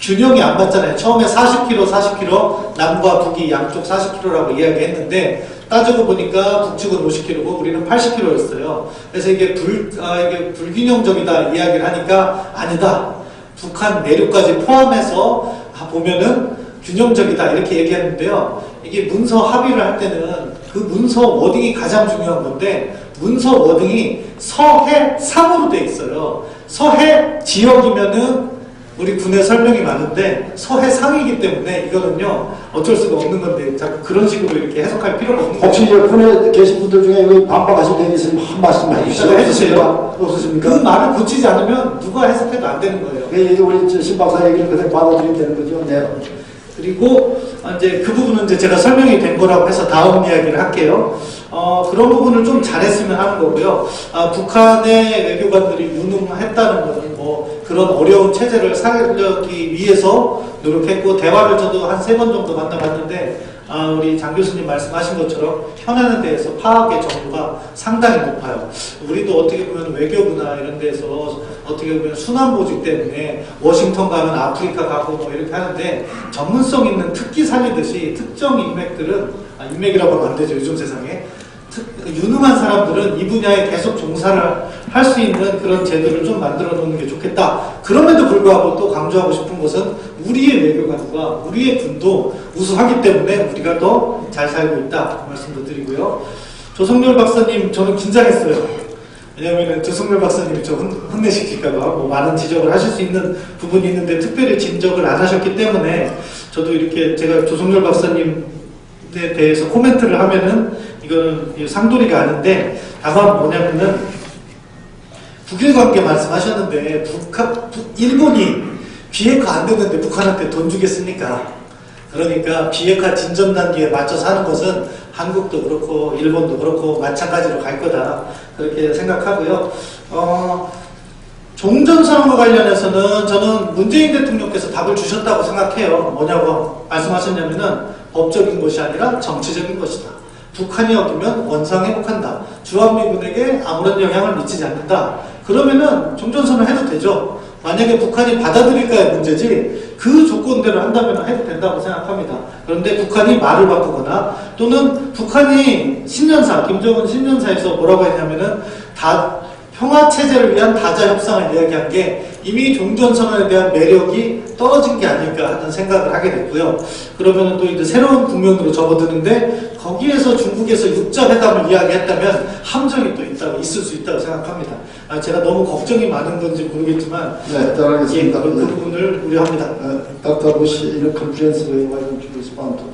균형이 안 맞잖아요. 처음에 40km 남과 북이 양쪽 40km라고 이야기했는데 따지고 보니까 북측은 50km고 우리는 80km였어요. 그래서 이게 불균형적이다 이야기를 하니까 아니다. 북한 내륙까지 포함해서 보면은 균형적이다 이렇게 얘기했는데요. 이게 문서 합의를 할 때는 그 문서 워딩이 가장 중요한 건데 문서 워딩이 서해상으로 돼 있어요. 서해 지역이면은 우리 군의 설명이 많은데 서해상이기 때문에 이거는요 어쩔 수가 없는 건데 자꾸 그런 식으로 이렇게 해석할 필요가 없는 거예요. 혹시 이제 군에 계신 분들 중에 여기 반박하실 게 있으면 한 말씀 해주시죠. 해주세요. 없으십니까? 그 말을 고치지 않으면 누가 해석해도 안 되는 거예요. 그 우리 신 박사 얘기를 그대로 받아들이면 되는 거죠. 네. 그리고 이제 그 부분은 이제 제가 설명이 된 거라고 해서 다음 이야기를 할게요. 그런 부분을 좀 잘했으면 하는 거고요. 북한의 외교관들이 무능했다는 것은 뭐 그런 어려운 체제를 살려기 위해서 노력했고 대화를 저도 한 3번 정도 만나봤는데 우리 장 교수님 말씀하신 것처럼 현안에 대해서 파악의 정도가 상당히 높아요. 우리도 어떻게 보면 외교부나 이런 데서 어떻게 보면 순환보직 때문에 워싱턴 가면 아프리카 가고 뭐 이렇게 하는데 전문성 있는 특기 살리듯이 특정 인맥들은 인맥이라고 하면 안 되죠. 요즘 세상에 유능한 사람들은 이 분야에 계속 종사를 할 수 있는 그런 제도를 좀 만들어 놓는 게 좋겠다. 그럼에도 불구하고 또 강조하고 싶은 것은 우리의 외교관과 우리의 군도 우수하기 때문에 우리가 더 잘 살고 있다. 그 말씀도 드리고요. 조성렬 박사님 저는 긴장했어요. 왜냐하면 조성렬 박사님이 저 혼내시킬까봐 뭐 많은 지적을 하실 수 있는 부분이 있는데 특별히 진적을 안 하셨기 때문에 저도 이렇게 제가 조성렬 박사님에 대해서 코멘트를 하면은 이거는 상도리가 아닌데 다만 뭐냐면은 북일 관계 말씀하셨는데 일본이 비핵화 안 되는데 북한한테 돈 주겠습니까? 그러니까 비핵화 진전 단계에 맞춰서 하는 것은 한국도 그렇고 일본도 그렇고 마찬가지로 갈 거다 그렇게 생각하고요. 종전선언과 관련해서는 저는 문재인 대통령께서 답을 주셨다고 생각해요. 뭐냐고 말씀하셨냐면은 법적인 것이 아니라 정치적인 것이다. 북한이 어기면 원상회복한다. 주한미군에게 아무런 영향을 미치지 않는다. 그러면은 종전선언 해도 되죠. 만약에 북한이 받아들일까의 문제지 그 조건대로 한다면 해도 된다고 생각합니다. 그런데 북한이 말을 바꾸거나 또는 북한이 신년사, 김정은 신년사에서 뭐라고 했냐면은 평화체제를 위한 다자협상을 이야기한 게 이미 종전선언에 대한 매력이 떨어진 게 아닐까 하는 생각을 하게 됐고요. 그러면 또 이제 새로운 국면으로 접어드는데 거기에서 중국에서 육자회담을 이야기했다면 함정이 또 있을 수 있다고 생각합니다. 제가 너무 걱정이 많은 건지 모르겠지만 네, 따라하겠습니다. 그 부분을 우려합니다. Dr. Bush, in a comprehensive way, why don't you respond to?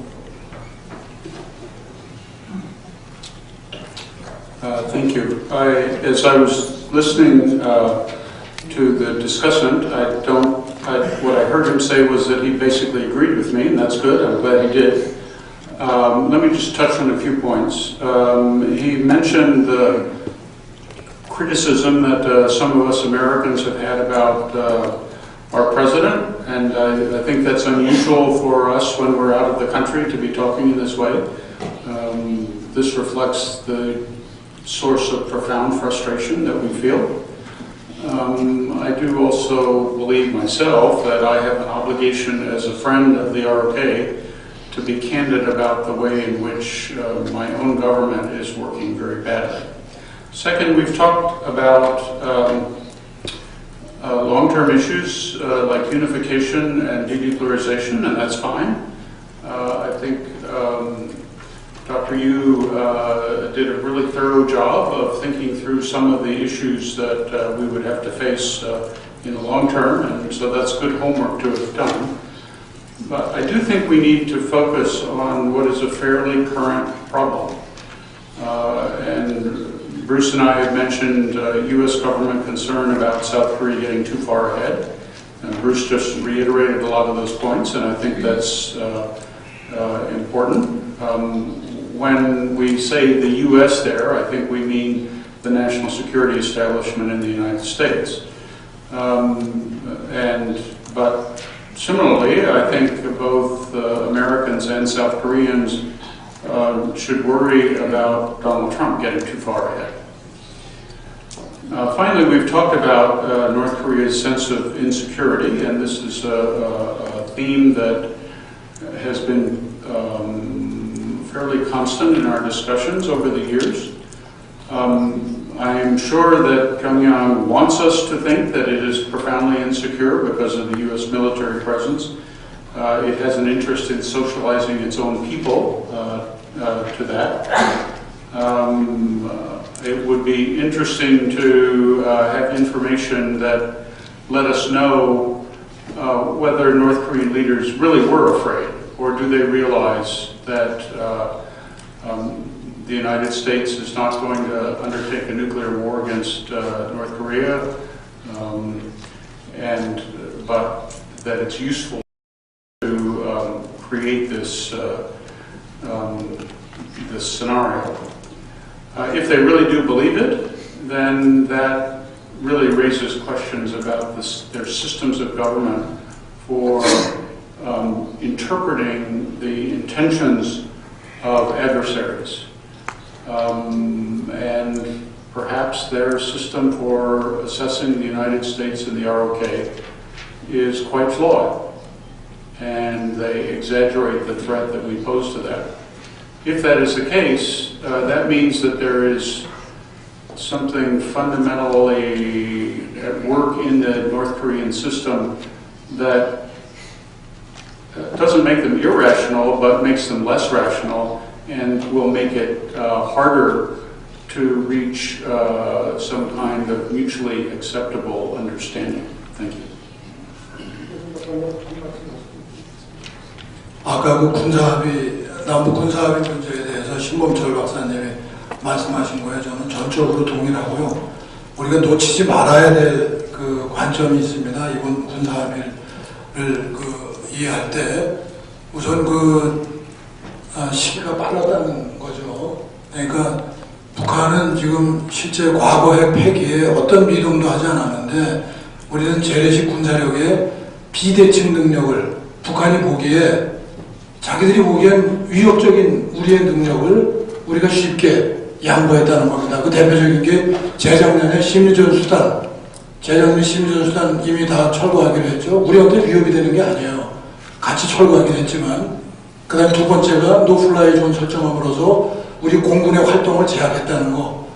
Thank you. As I was listening to the discussant, what I heard him say was that he basically agreed with me, and that's good. I'm glad he did. Let me just touch on a few points. He mentioned the criticism that some of us Americans have had about our president, and I think that's unusual for us when we're out of the country to be talking in this way. This reflects the source of profound frustration that we feel. I do also believe myself that I have an obligation as a friend of the ROK to be candid about the way in which my own government is working very badly. Second, we've talked about long-term issues like unification and denuclearization, and that's fine. I think Dr. Yu did a really thorough job of thinking through some of the issues that we would have to face in the long term, and so that's good homework to have done. But I do think we need to focus on what is a fairly current problem. And Bruce and I have mentioned U.S. government concern about South Korea getting too far ahead. Bruce just reiterated a lot of those points, and I think that's important. When we say the U.S. there, I think we mean the national security establishment in the United States. But similarly, I think both Americans and South Koreans should worry about Donald Trump getting too far ahead. Finally, we've talked about North Korea's sense of insecurity, and this is a theme that has been fairly constant in our discussions over the years. I'm sure that Pyongyang wants us to think that it is profoundly insecure because of the U.S. military presence. It has an interest in socializing its own people to that. It would be interesting to have information that let us know whether North Korean leaders really were afraid, or do they realize that the United States is not going to undertake a nuclear war against North Korea, but that it's useful to create this this scenario. If they really do believe it, then that really raises questions about their systems of government for interpreting the intentions of adversaries. And perhaps their system for assessing the United States and the ROK is quite flawed, and they exaggerate the threat that we pose to that. If that is the case, that means that there is something fundamentally at work in the North Korean system that doesn't make them irrational, but makes them less rational, and will make it harder to reach some kind of mutually acceptable understanding. Thank you. 아까 그 군사합의, 남북 군사합의 문제에 대해서 신범철 박사님이 말씀하신 거에 저는 전적으로 동의하고요. 우리가 놓치지 말아야 될 그 관점이 있습니다. 이번 군사합의를 이해할 때 우선 시기가 빠르다는 거죠. 그러니까 북한은 지금 실제 과거의 패기에 어떤 미동도 하지 않았는데 우리는 재래식 군사력의 비대칭 능력을 북한이 보기에 자기들이 보기엔 위협적인 우리의 능력을 우리가 쉽게 양보했다는 겁니다. 그 대표적인 게 재작년에 심리전수단 이미 다 철거하기로 했죠. 우리한테 위협이 되는 게 아니에요. 같이 철거하긴 했지만 그 다음에 두 번째가 노플라이 존 설정함으로써 우리 공군의 활동을 제약했다는 거.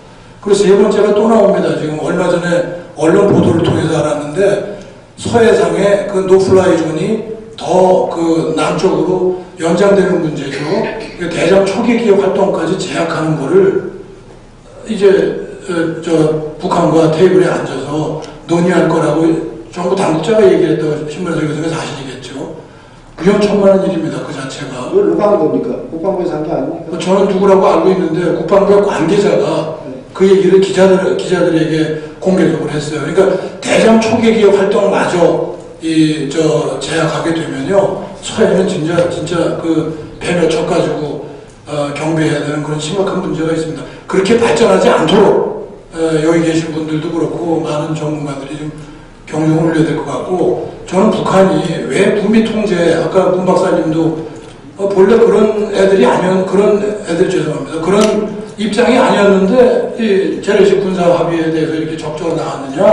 그래서 세 번째가 또 나옵니다. 지금 얼마 전에 언론 보도를 통해서 알았는데 서해상의 그 노플라이 존이 더 그 남쪽으로 연장되는 문제죠. 대장 초기 기업 활동까지 제약하는 거를 이제 북한과 테이블에 앉아서 논의할 거라고 정부 당국자가 얘기했다고 신문에서 읽은 게 사실이겠죠. 위험천만한 일입니다. 그 자체가. 그걸 누가 한 겁니까? 국방부에서 한 게 아닙니까? 저는 누구라고 알고 있는데 국방부의 관계자가 그 얘기를 기자들에게 공개적으로 했어요. 그러니까 대장 초기 기업 활동마저 제약하게 되면요, 서해는 진짜 그 배 몇 척 가지고 경비해야 되는 그런 심각한 문제가 있습니다. 그렇게 발전하지 않도록 여기 계신 분들도 그렇고 많은 전문가들이 좀 경종을 울려야 될 것 같고, 저는 북한이 왜 북미 통제, 아까 문 박사님도 본래 그런 애들이 아니었, 죄송합니다. 그런 입장이 아니었는데 이 재래식 군사 합의에 대해서 이렇게 적극적으로 나왔느냐,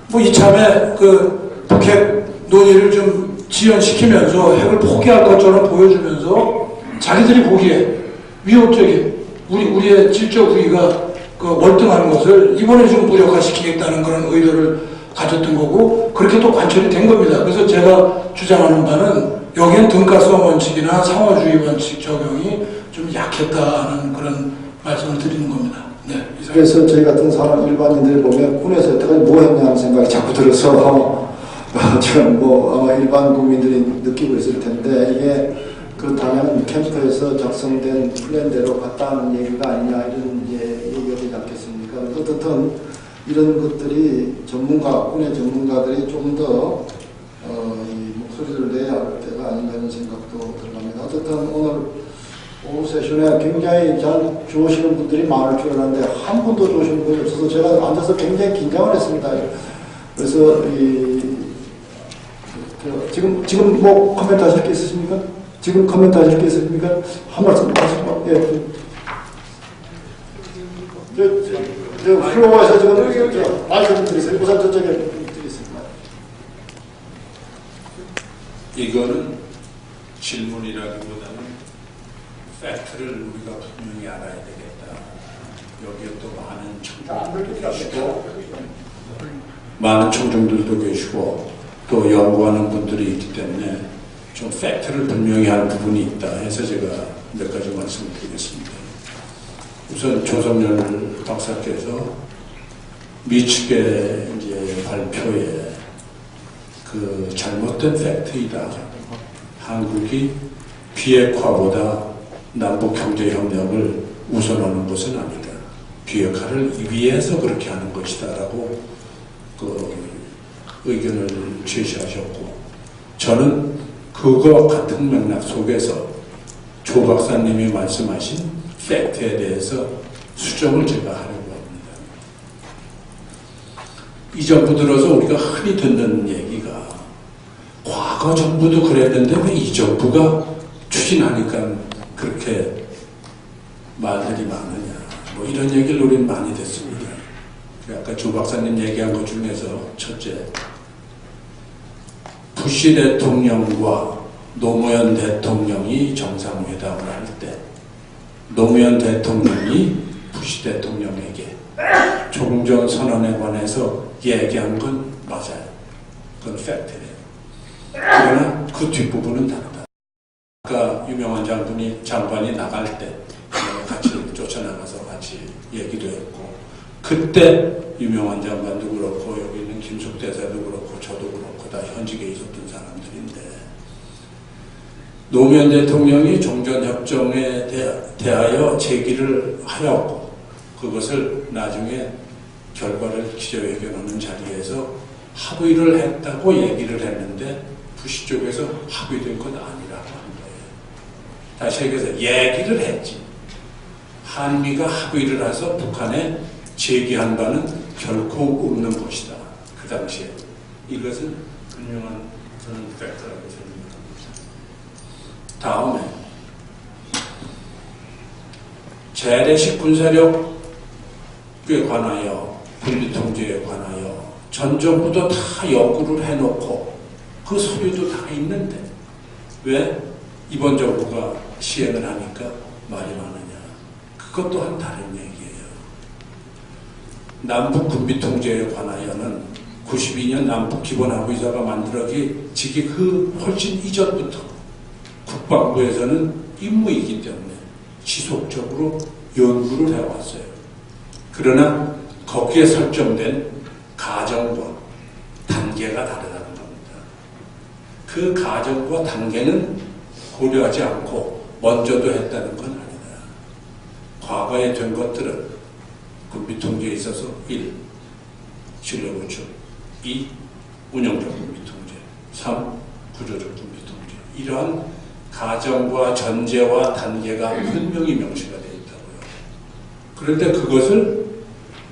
뭐 이참에 그 북핵 논의를 좀 지연시키면서 핵을 포기할 것처럼 보여주면서 자기들이 보기에 위협적인 우리의 질적 우위가 월등한 것을 이번에 좀 무력화시키겠다는 그런 의도를 가졌던 거고, 그렇게 또 관철이 된 겁니다. 그래서 제가 주장하는 바는 여기엔 등가성 원칙이나 상호주의 원칙 적용이 좀 약했다는 그런 말씀을 드리는 겁니다. 네, 그래서 저희 같은 사람 일반인들이 보면 군에서 여태까지 뭐 했냐는 생각이 자꾸 들어서 지금 아마 일반 국민들이 느끼고 있을 텐데, 이게 그렇다면 캠프에서 작성된 플랜대로 갔다는 얘기가 아니냐, 이런 얘기가 되지 않겠습니까? 어떻든 이런 것들이 군의 전문가들이 좀 더 목소리를 내야 할 때가 아닌가 하는 생각도 들어갑니다. 어쨌든 오늘 오후 세션에 굉장히 잘 주오시는 분들이 많을 줄 알았는데 한 분도 주오시는 분이 없어서 제가 앉아서 굉장히 긴장을 했습니다. 그래서 지금 뭐 코멘트 하실 게 있으십니까? 지금 코멘트 하실 게 있으십니까? 한 말씀 하시죠. 예. 플로어에서 지금 말씀 드리세요. 우선 저쪽에 드리겠습니다. 이거는 질문이라기보다는 팩트를 우리가 분명히 알아야 되겠다. 여기에 또 많은 청중들도 계시고 또 연구하는 분들이 있기 때문에 좀 팩트를 분명히 할 부분이 있다 해서 제가 몇 가지 말씀을 드리겠습니다. 우선 조성열 박사께서 미측의 이제 발표에 그 잘못된 팩트이다. 한국이 비핵화보다 남북경제협력을 우선하는 것은 아니다. 비핵화를 위해서 그렇게 하는 것이다라고 그 의견을 제시하셨고, 저는 그거 같은 맥락 속에서 조 박사님이 말씀하신 팩트에 대해서 수정을 제가 하려고 합니다. 이 정부 들어서 우리가 흔히 듣는 얘기가 과거 정부도 그랬는데 왜 이 정부가 추진하니까 그렇게 말들이 많으냐, 뭐 이런 얘기를 우리는 많이 듣습니다. 아까 조 박사님 얘기한 것 중에서 첫째, 부시 대통령과 노무현 대통령이 정상회담을 할 때 노무현 대통령이 부시 대통령에게 종전 선언에 관해서 얘기한 건 맞아요. 그건 팩트예요. 그러나 그 뒷부분은 다르다. 아까 유명한 장관이 나갈 때 같이 쫓아나가서 같이 얘기도 했고 그때 유명한 장관도 그렇고 여기 있는 김숙 대사도 그렇고 저도 그렇고 다 현직에 있었던 사람들인데 노무현 대통령이 종전협정에 대하여 제기를 하였고 그것을 나중에 결과를 기자회견하는 자리에서 합의를 했다고 얘기를 했는데 부시 쪽에서 합의된 건 아니라고 한 거예요. 다시 얘기해서 얘기를 했지. 한미가 합의를 해서 북한에 제기한 바는 결코 없는 것이다. 그 당시에. 이것은 분명한 저는 팩트라고 생각합니다. 다음에 재래식 군사력에 관하여 분리통제에 관하여 전 정부도 다 연구를 해놓고 그 서류도 다 있는데 왜 이번 정부가 시행을 하니까 말이 많으냐. 그것 또한 다른 얘기예요. 남북 군비통제에 관하여는 92년 남북 기본합의서가 만들어지기 그 훨씬 이전부터 국방부에서는 임무이기 때문에 지속적으로 연구를 해왔어요. 그러나 거기에 설정된 가정과 단계가 다르다는 겁니다. 그 가정과 단계는 고려하지 않고 먼저도 했다는 건 아니다. 과거에 된 것들은 군비통제에 있어서 1. 신뢰구축 2. 운영적 군비통제 3. 구조적 군비통제 이러한 가정과 전제와 단계가 분명히 명시가 되어 있다고요. 그런데 그것을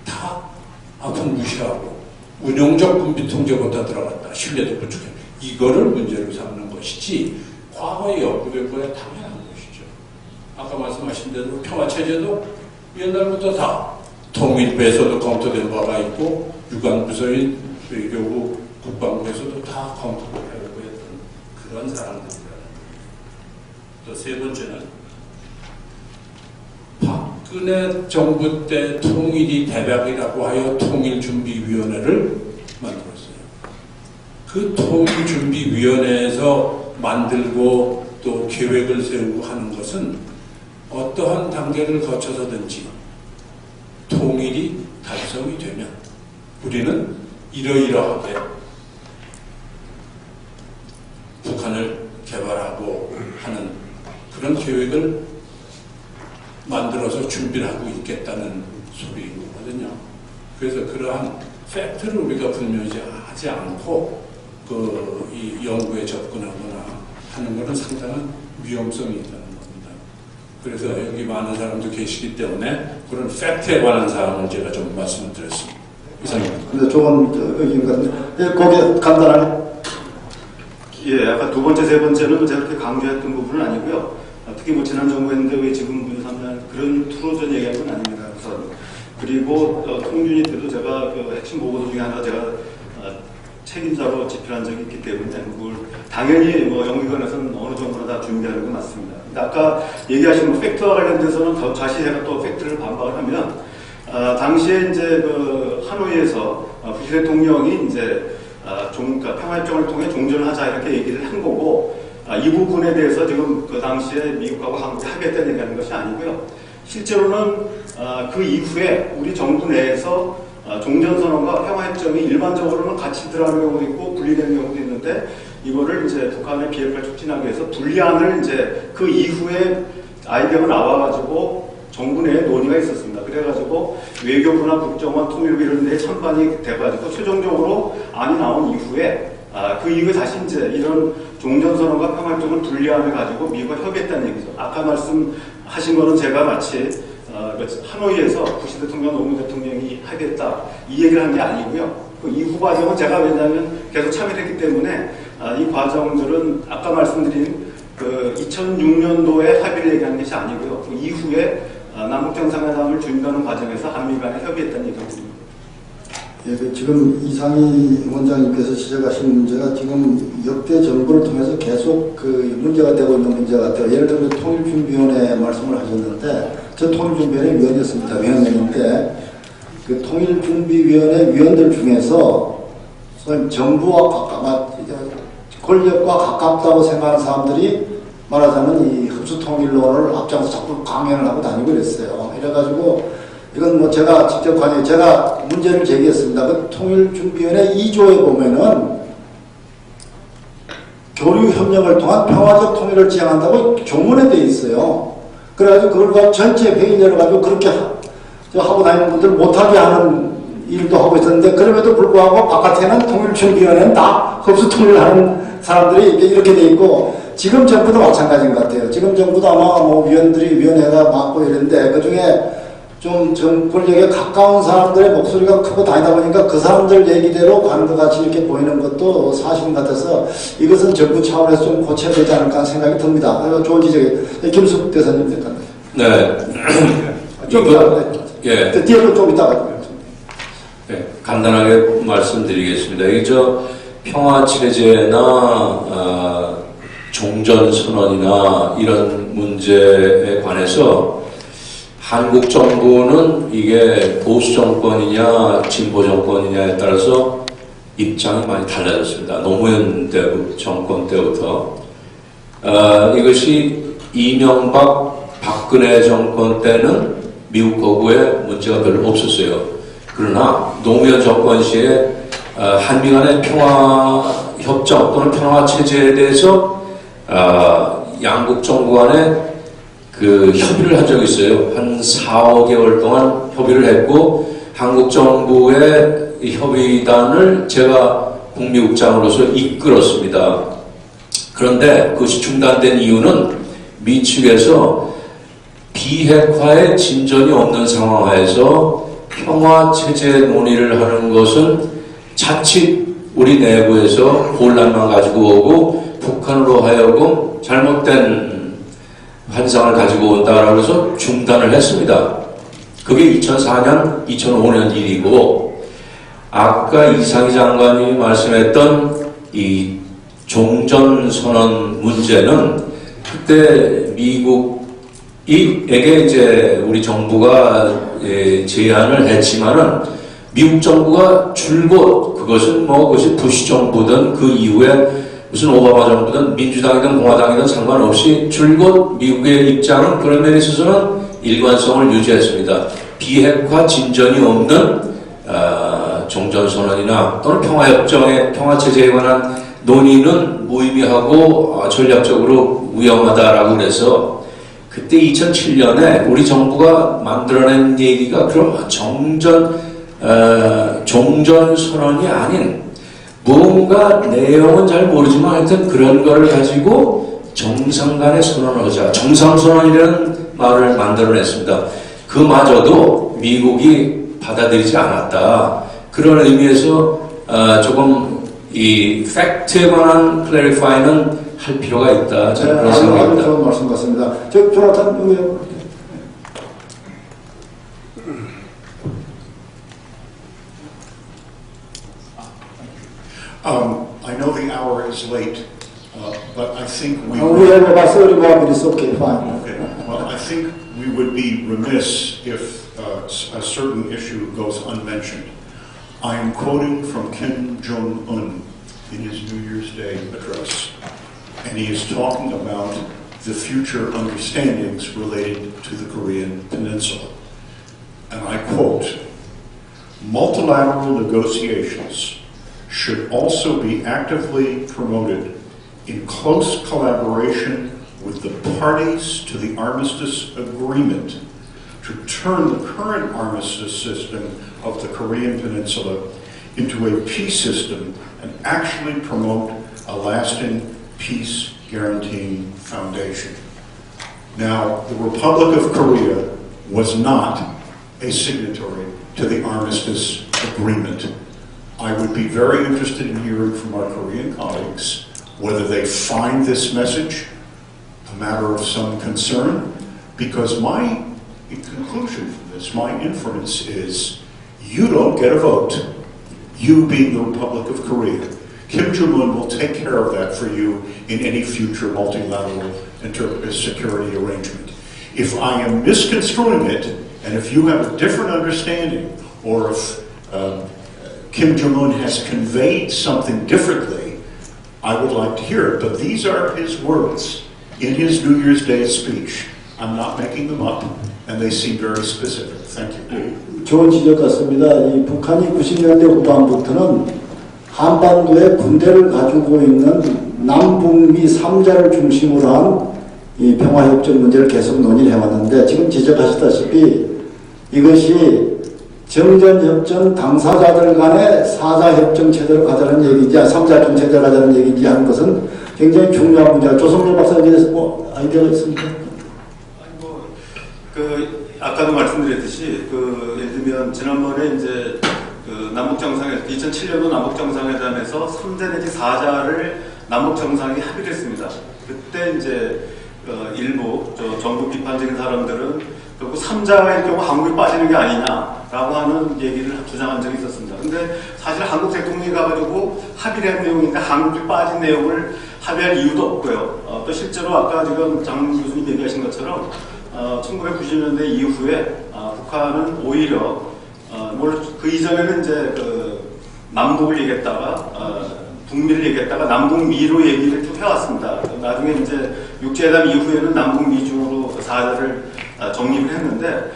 다 아픈 무시하고 운용적 군비통제보다 들어갔다. 신뢰도 구축해. 이거를 문제로 삼는 것이지 과거에 연구된 거에 당연한 것이죠. 아까 말씀하신 대로 평화체제도 옛날부터 다 통일부에서도 검토된 바가 있고 유관부서인 외교부 국방부에서도 다 검토를 하려고 했던 그런 사람들이라는 거예요. 또 세 번째는 박근혜 정부 때 통일이 대박이라고 하여 통일준비위원회를 만들었어요. 그 통일준비위원회에서 만들고 또 계획을 세우고 하는 것은 어떠한 단계를 거쳐서든지 통일이 달성이 되면 우리는 이러이러하게 북한을 개발하고 하는 그런 계획을 만들어서 준비를 하고 있겠다는 소리인 거거든요. 그래서 그러한 팩트를 우리가 분명히 하지 않고 이 연구에 접근하거나 하는 것은 상당한 위험성이 있다는 겁니다. 그래서 여기 많은 사람도 계시기 때문에 그런 팩트에 관한 사항을 제가 좀 말씀을 드렸습니다. 이상입니다. 근데 좋은 의견 같은데 거기에 간단하게 예, 아까 두 번째, 세 번째는 제가 그렇게 강조했던 부분은 아니고요. 특히 뭐 지난 정부였는데 왜 지금 분이 삼는 그런 투로전 얘기한 건 아닙니다. 우선. 그리고 통준위 때도 제가 그 핵심 보고서 중에 하나 제가 책임자로 집필한 적이 있기 때문에 그걸 당연히 뭐 연구위원회에서는 어느 정도로 다 준비하는 건 맞습니다. 근데 아까 얘기하신 뭐 팩트와 관련돼서는 다시 제가 또 팩트를 반박을 하면 당시에 이제 그 하노이에서 부시 대통령이 이제 그러니까 평화협정을 통해 종전을 하자 이렇게 얘기를 한 거고 이 부분에 대해서 지금 그 당시에 미국하고 한국이 하겠다는 얘기하는 것이 아니고요. 실제로는 그 이후에 우리 정부 내에서 종전선언과 평화협정이 일반적으로는 같이 들어가는 경우도 있고 분리되는 경우도 있는데 이거를 이제 북한의 비핵화를 촉진하기 위해서 분리안을 이제 그 이후에 아이디어가 나와가지고 정부 내에 논의가 있었습니다. 그래가지고 외교부나 국정원, 통일부 이런 데에 찬반이 돼가지고 최종적으로 안이 나온 이후에 그 이후에 다시 이제 이런 종전선언과 평화협정을 분리안을 가지고 미국과 협의했다는 얘기죠. 아까 말씀하신 거는 제가 마치 하노이에서 부시 대통령, 노무현 대통령이 하겠다 이 얘기를 한 게 아니고요. 그 이후 과정은 제가 왜냐하면 계속 참여했기 때문에 이 과정들은 아까 말씀드린 그 2006년도에 합의를 얘기한 것이 아니고요. 그 이후에 남북정상회담을 준비하는 과정에서 한미 간에 협의했다는 얘기입니다. 예, 지금 이상희 원장님께서 지적하신 문제가 지금 역대 정부를 통해서 계속 그 문제가 되고 있는 문제 같아요. 예를 들면 통일준비위원회 말씀을 하셨는데 저 통일준비위원회 위원이었습니다. 위원장인데 그 통일준비위원회 위원들 중에서 정부와 권력과 가깝다고 생각하는 사람들이 말하자면 이 흡수 통일론을 앞장서 자꾸 강연을 하고 다니고 그랬어요. 이래가지고 이건 뭐 제가 직접 제가 문제를 제기했습니다. 그 통일준비위원회 2조에 보면은 교류 협력을 통한 평화적 통일을 지향한다고 조문에 돼 있어요. 그래가지고 그걸 전체 회의 열어가지고 그렇게 하고 다니는 분들 못하게 하는 일도 하고 있었는데, 그럼에도 불구하고 바깥에는 통일준비위원회는 다 흡수 통일하는 사람들이 이렇게 돼 있고, 지금 정부도 마찬가지인 것 같아요. 지금 정부도 아마 뭐 위원회가 많고 이런데, 그 중에 좀 권력에 가까운 사람들의 목소리가 크고 다니다 보니까 그 사람들 얘기대로 가는 것 같이 이렇게 보이는 것도 사실 같아서 이것은 정부 차원에서 좀 고쳐야 되지 않을까 하는 생각이 듭니다. 좋은 지적이에요. 김숙 대사님 될까요? 네. 좀 예. 뒤에도 좀 이따가. 네, 간단하게 말씀드리겠습니다. 이게 평화체제나 종전선언이나 이런 문제에 관해서 한국 정부는 이게 보수 정권이냐 진보 정권이냐에 따라서 입장이 많이 달라졌습니다. 노무현 정권 때부터. 이것이 이명박 박근혜 정권 때는 미국 거부에 문제가 별로 없었어요. 그러나 노무현 정권 시에 한미 간의 평화협정 또는 평화체제에 대해서 양국 정부 간에 그 협의를 한 적이 있어요. 한 4, 5개월 동안 협의를 했고, 한국 정부의 이 협의단을 제가 국미국장으로서 이끌었습니다. 그런데 그것이 중단된 이유는 미 측에서 비핵화의 진전이 없는 상황하에서 평화체제 논의를 하는 것은 자칫 우리 내부에서 혼란만 가지고 오고 북한으로 하여금 잘못된 환상을 가지고 온다라고 해서 중단을 했습니다. 그게 2004년, 2005년 일이고, 아까 이상희 장관이 말씀했던 이 종전선언 문제는 그때 미국에게 이제 우리 정부가 제안을 했지만은 미국 정부가 줄곧 그것은 그것이 부시 정부든 그 이후에 무슨 오바마 정부든 민주당이든 공화당이든 상관없이 줄곧 미국의 입장은 그런 면에 있어서는 일관성을 유지했습니다. 비핵화 진전이 없는 종전선언이나 또는 평화협정의 평화체제에 관한 논의는 무의미하고 전략적으로 위험하다라고 그래서 그때 2007년에 우리 정부가 만들어낸 얘기가 그럼 종전선언이 아닌 뭔가 내용은 잘 모르지만 하여튼 그런 거를 가지고 정상 간의 선언을 하자. 정상선언이라는 말을 만들어냈습니다. 그마저도 미국이 받아들이지 않았다. 그런 의미에서 조금 이 팩트에 관한 클래리파이는 할 필요가 있다. 저는 그런 생각입니다. 좋은 말씀 같습니다. 조나탄 의원. I know the hour is late, but I think we We have about 30 more minutes. Okay, fine. okay. Well, I think we would be remiss if a certain issue goes unmentioned. I am quoting from Kim Jong-un in his New Year's Day address, and he is talking about the future understandings related to the Korean Peninsula. And I quote, "Multilateral negotiations should also be actively promoted in close collaboration with the parties to the armistice agreement to turn the current armistice system of the Korean Peninsula into a peace system and actually promote a lasting peace guaranteeing foundation." Now, the Republic of Korea was not a signatory to the armistice agreement. I would be very interested in hearing from our Korean colleagues whether they find this message a matter of some concern, because my conclusion from this, my inference is, you don't get a vote, you being the Republic of Korea. Kim Jong-un will take care of that for you in any future multilateral security arrangement. If I am misconstruing it, and if you have a different understanding, or if Kim Jong-un has conveyed something differently, I would like to hear it. But these are his words, in his New Year's Day speech. I'm not making them up, and they seem very specific. Thank you. 좋은 지적 같습니다. 이 북한이 90년대 후반부터는 한반도에 군대를 가지고 있는 남북미 3자를 중심으로 한 이 평화협정 문제를 계속 논의를 해왔는데 지금 지적하셨다시피 이것이 정전협정 당사자들 간의 4자 협정 체제로 가자는 얘기인지 3자 협정 체제로 가자는 얘기인지 하는 것은 굉장히 중요한 문제가 조성렬 박사님에 대해서 뭐 아이디어가 있습니까? 아까도 말씀드렸듯이 예를 들면 지난번에 이제 남북 정상회 2007년도 남북 정상회담에서 3자 내지 4자를 남북 정상이 합의를 했습니다. 그때 이제 일부 정부 비판적인 사람들은 결국 3자의 경우 한국이 빠지는 게 아니냐라고 하는 얘기를 주장한 적이 있었습니다. 근데 사실 한국 대통령이 가가지고 합의를 한 내용인데 한국이 빠진 내용을 합의할 이유도 없고요. 또 실제로 아까 지금 장 교수님 얘기하신 것처럼 1990년대 이후에 북한은 오히려 그 이전에는 이제 남북을 얘기했다가 북미를 얘기했다가 남북미로 얘기를 쭉 해왔습니다. 나중에 이제 육제회담 이후에는 남북미중으로 4자를 정립을 했는데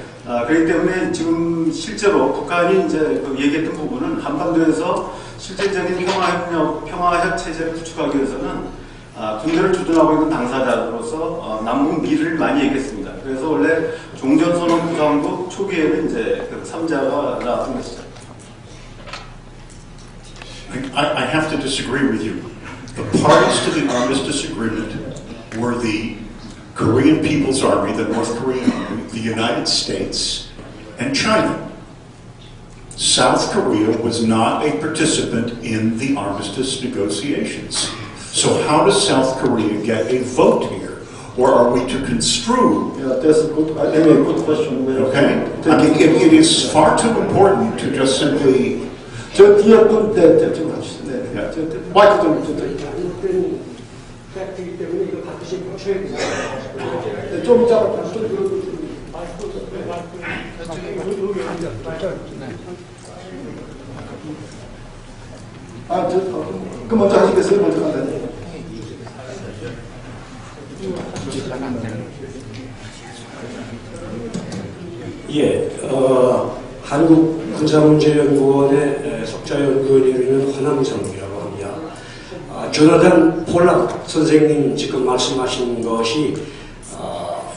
그렇기 때문에 지금 실제로 북한이 이제 얘기했던 부분은 한반도에서 실질적인 평화 체제를 구축하기 위해서는 군대를 주둔하고 있는 당사자로서 남북미를 많이 얘기했습니다. 그래서 원래 종전선언 구상도 초기에는 이제 3자가 나왔던 것이죠. I have to disagree with you. The parties to the armistice agreement were the Korean People's Army, the North Korean Army, the United States, and China. South Korea was not a participant in the armistice negotiations. So how does South Korea get a vote here? Or are we to construe? Yeah, that's a good question. Okay? I mean, it is far too important to just simply... 저 뒤에 분 좀 해주세요. 네. 마이크 좀 드릴게요. 팩트이기 때문에 이거 반드시 고쳐야 됩니다. 좀 자, 그 먼저 하시겠어요? 먼저 간다니. 예, 한국군사문제연구원의 석좌연구원이라는 허남성이라고 합니다. 조나단 폴락 선생님 지금 말씀하신 것이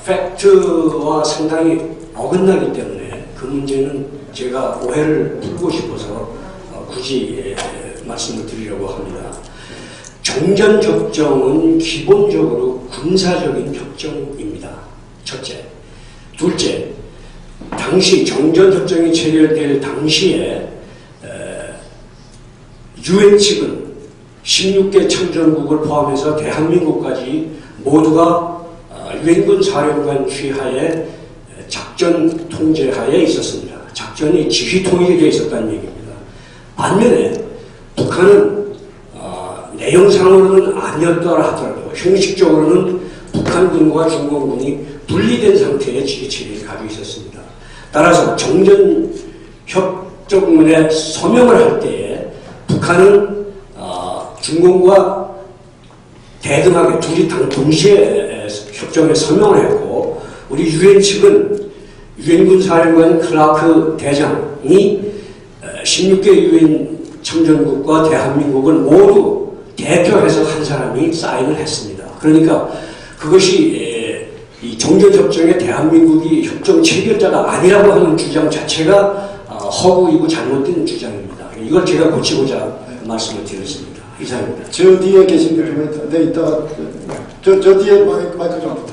팩트와 상당히 어긋나기 때문에 그 문제는 제가 오해를 풀고 싶어서 굳이 말씀을 드리려고 합니다. 정전협정은 기본적으로 군사적인 협정입니다. 첫째. 둘째, 당시 정전협정이 체결될 당시에 UN 측은 16개 청전국을 포함해서 대한민국까지 모두가 유엔군 사령관 취하에 작전 통제하에 있었습니다. 작전이 지휘 통일이 되어 있었다는 얘기입니다. 반면에 북한은 내용상으로는 아니었더라 하더라도 형식적으로는 북한군과 중공군이 분리된 상태의 지휘체계를 가지고 있었습니다. 따라서 정전협정문에 서명을 할 때에 북한은 중공과 대등하게 둘이 동시에 협정에 서명을 했고 우리 유엔 측은 유엔군 사령관 클라크 대장이 16개 유엔 청전국과 대한민국을 모두 대표해서 한 사람이 사인을 했습니다. 그러니까 그것이 이 정전협정에 대한민국이 협정 체결자가 아니라고 하는 주장 자체가 허구이고 잘못된 주장입니다. 이걸 제가 고치고자 말씀을 드렸습니다. 이상입니다. 저 뒤에 계신 분 중에 네, 이따가 저 뒤에 마이크 좀 부탁드립니다.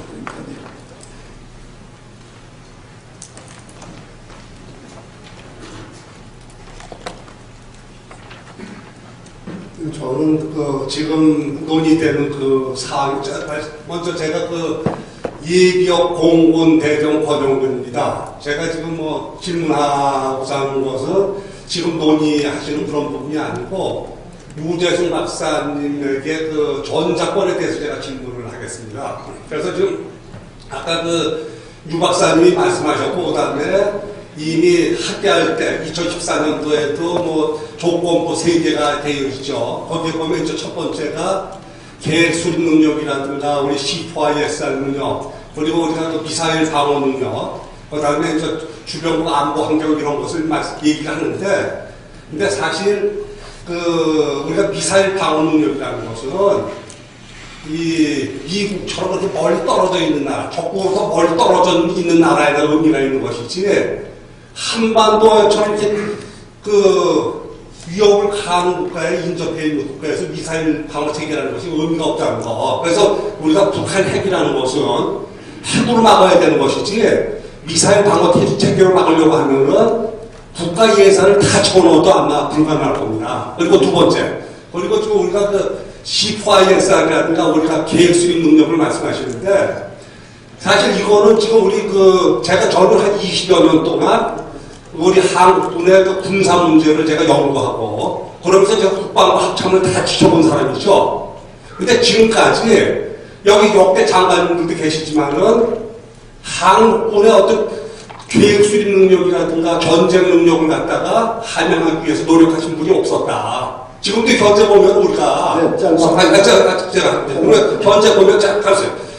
저는 지금 논의되는 사항, 먼저 제가 예비역 공군 대령 권용군입니다. 제가 지금 질문하고자 하는 것은 지금 논의하시는 그런 부분이 아니고 유재승 박사님에게 전작권에 대해서 제가 질문을 하겠습니다. 그래서 지금 아까 유 박사님이 말씀하셨고 그다음에 이미 합의할 때 2014년도에도 조건부 3개가 되어 있죠. 거기에 보면 이제 첫 번째가 계획수립 능력이라든가 우리 C4ISR 능력, 그리고 우리가 또 미사일 방어 능력, 그 다음에 이제 주변국 안보 환경 이런 것을 얘기를 하는데, 근데 사실 우리가 미사일 방어 능력이라는 것은 이 미국처럼 그렇게 멀리 떨어져 있는 나라, 적국으로서 멀리 떨어져 있는 나라에다 의미가 있는 것이지, 한반도처럼 이렇게 위협을 가하는 국가에 인접해 있는 국가에서 미사일 방어 체계라는 것이 의미가 없다는 거. 그래서 우리가 북한 핵이라는 것은 핵으로 막아야 되는 것이지, 미사일 방어 체계로 막으려고 하면은 국가 예산을 다 쳐넣어도 아마 불가능할 겁니다. 그리고 두 번째, 그리고 지금 우리가 C4ISR이라든가 우리가 계획 수립 능력을 말씀하시는데, 사실 이거는 지금 우리 제가 저는 한 20여 년 동안 우리 한국군의 군사 문제를 제가 연구하고, 그러면서 제가 국방부 합참을 다 지켜본 사람이죠. 근데 지금까지 여기 역대 장관님들도 계시지만은 한국군의 어떤 계획 수립 능력이라든가 전쟁 능력을 갖다가 함양하기 위해서 노력하신 분이 없었다. 지금도 현재 보면 우리가 현재 보면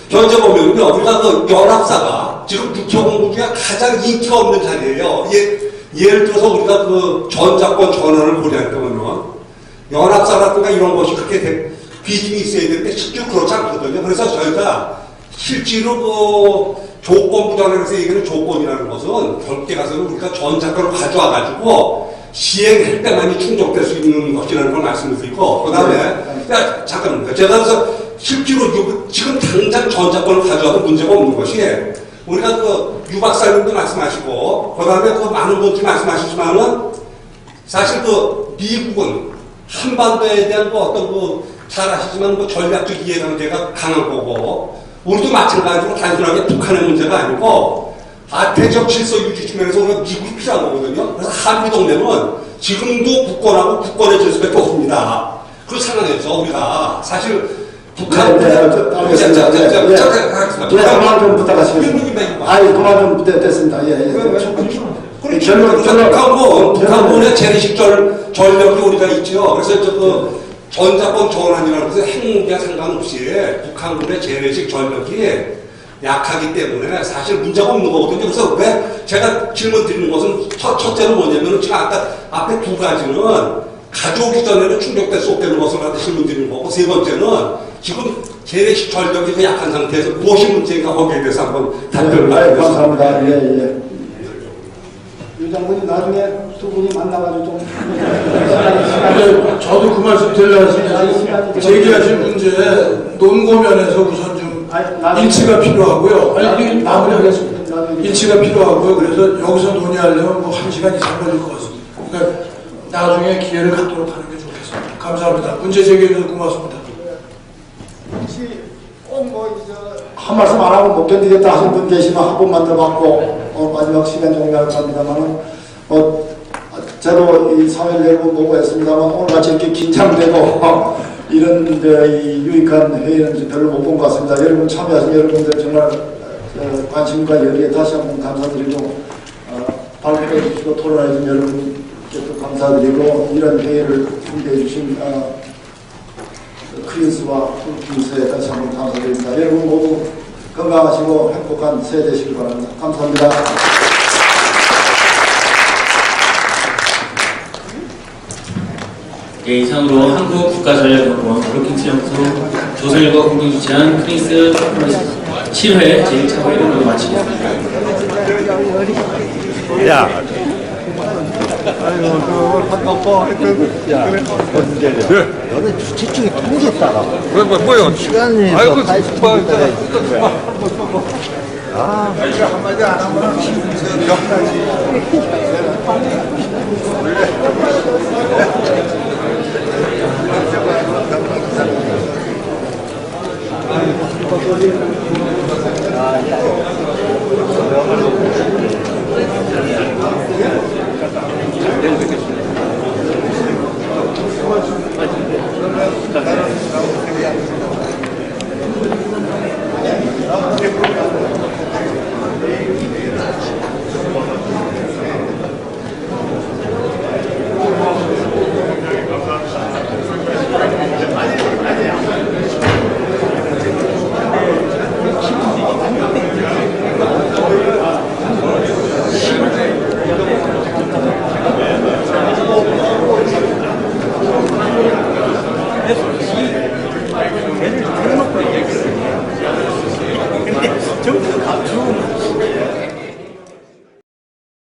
현재 보면요, 우리가 연합사가 지금 육해공군기가 가장 인기가 없는 자리예요. 예를 들어서 우리가 전자권 전환을 고려한다면은 연합사라든가 이런 것이 그렇게 비중이 있어야 되는데 실제로 그렇지 않거든요. 그래서 저희가 실제로 조건부장에서 얘기하는 조건이라는 것은 결국에 가서는 우리가 전자권을 가져와가지고 시행할 때만이 충족될 수 있는 것이라는 걸 말씀드리고, 그 다음에, 잠깐만요. 제가 그래서 실제로 지금 당장 전자권을 가져와도 문제가 없는 것이, 우리가 유 박사님도 말씀하시고, 그 다음에 많은 분들이 말씀하시지만은, 사실 미국은 한반도에 대한 잘 아시지만 전략적 이해관계가 강한 거고, 우리도 마찬가지로 단순하게 북한의 문제가 아니고, 대적 질서 유지 측면에서 우리가 미국이 필요한 거거든요. 그래서 한미동맹은 지금도 국권하고 국권의 질서밖에 없습니다. 그 상황에서 우리가 사실 북한 그만 좀 부탁하시겠습니다. 그만 좀 됐습니다. 북한군의 재래식 전력이 우리가 있죠. 그래서 전자권 전환이라고 해서 핵무기와 상관없이 북한군의 재래식 전력이 약하기 때문에 사실 문제가 없는 거거든요. 그래서 왜 제가 질문 드리는 것은 첫째는 뭐냐면 지금 아까 앞에 두 가지는 가져오기 전에는 충족될 수 없다는 것을 갖다 질문 드리는 거고, 세 번째는 지금 재래식 전력이 약한 상태에서 무엇이 문제인가 거기에 대해서 한번 답변을 해주세요. 감사합니다. 유 장군이 나중에 두 분이 만나가지고 좀 저도 그 말씀 드리려고 했습니다. 제기하신 문제 논고면에서 우선 좀 일치가 필요하고요. 마무리하겠습니다. 일치가 필요하고요. 그래서 여기서 논의하려면 1시간 이상 걸릴 것 같습니다. 그러니까 나중에 기회를 갖도록 하는 게 좋겠습니다. 감사합니다. 문제 제기해 주셔서 고맙습니다. 혹시 한 말씀 안 하고 못 견디겠다 하신 분 계시면 한 분만 더 받고 마지막 시간 종료할 겁니다만은 저도 이 사회를 여러분 보고 했습니다만 오늘같이 이렇게 긴장되고 이런 이 유익한 회의는 별로 못 본 것 같습니다. 여러분 참여하신 여러분들 정말 관심과 열의에 다시 한번 감사드리고 발표해 주시고 토론해 주신 여러분께도 감사드리고 이런 회의를 준비해 주신 크리스와 김수에 다시 한번 감사드립니다. 여러분 모두 건강하시고 행복한 새해 되시길 바랍니다. 감사합니다. 네, 이상으로 한국국가전략연구원 브로킹스 연구소 조선일보 공동 주최한 크리스 7회 제1차회를 모두 마치겠습니다. 야. 아이고, 그거 아까 하여튼, 야, 너는 주최 통졌다가. 뭐요? 시간이 아이고, 아, 한마디 안 하면 역까지. 걔를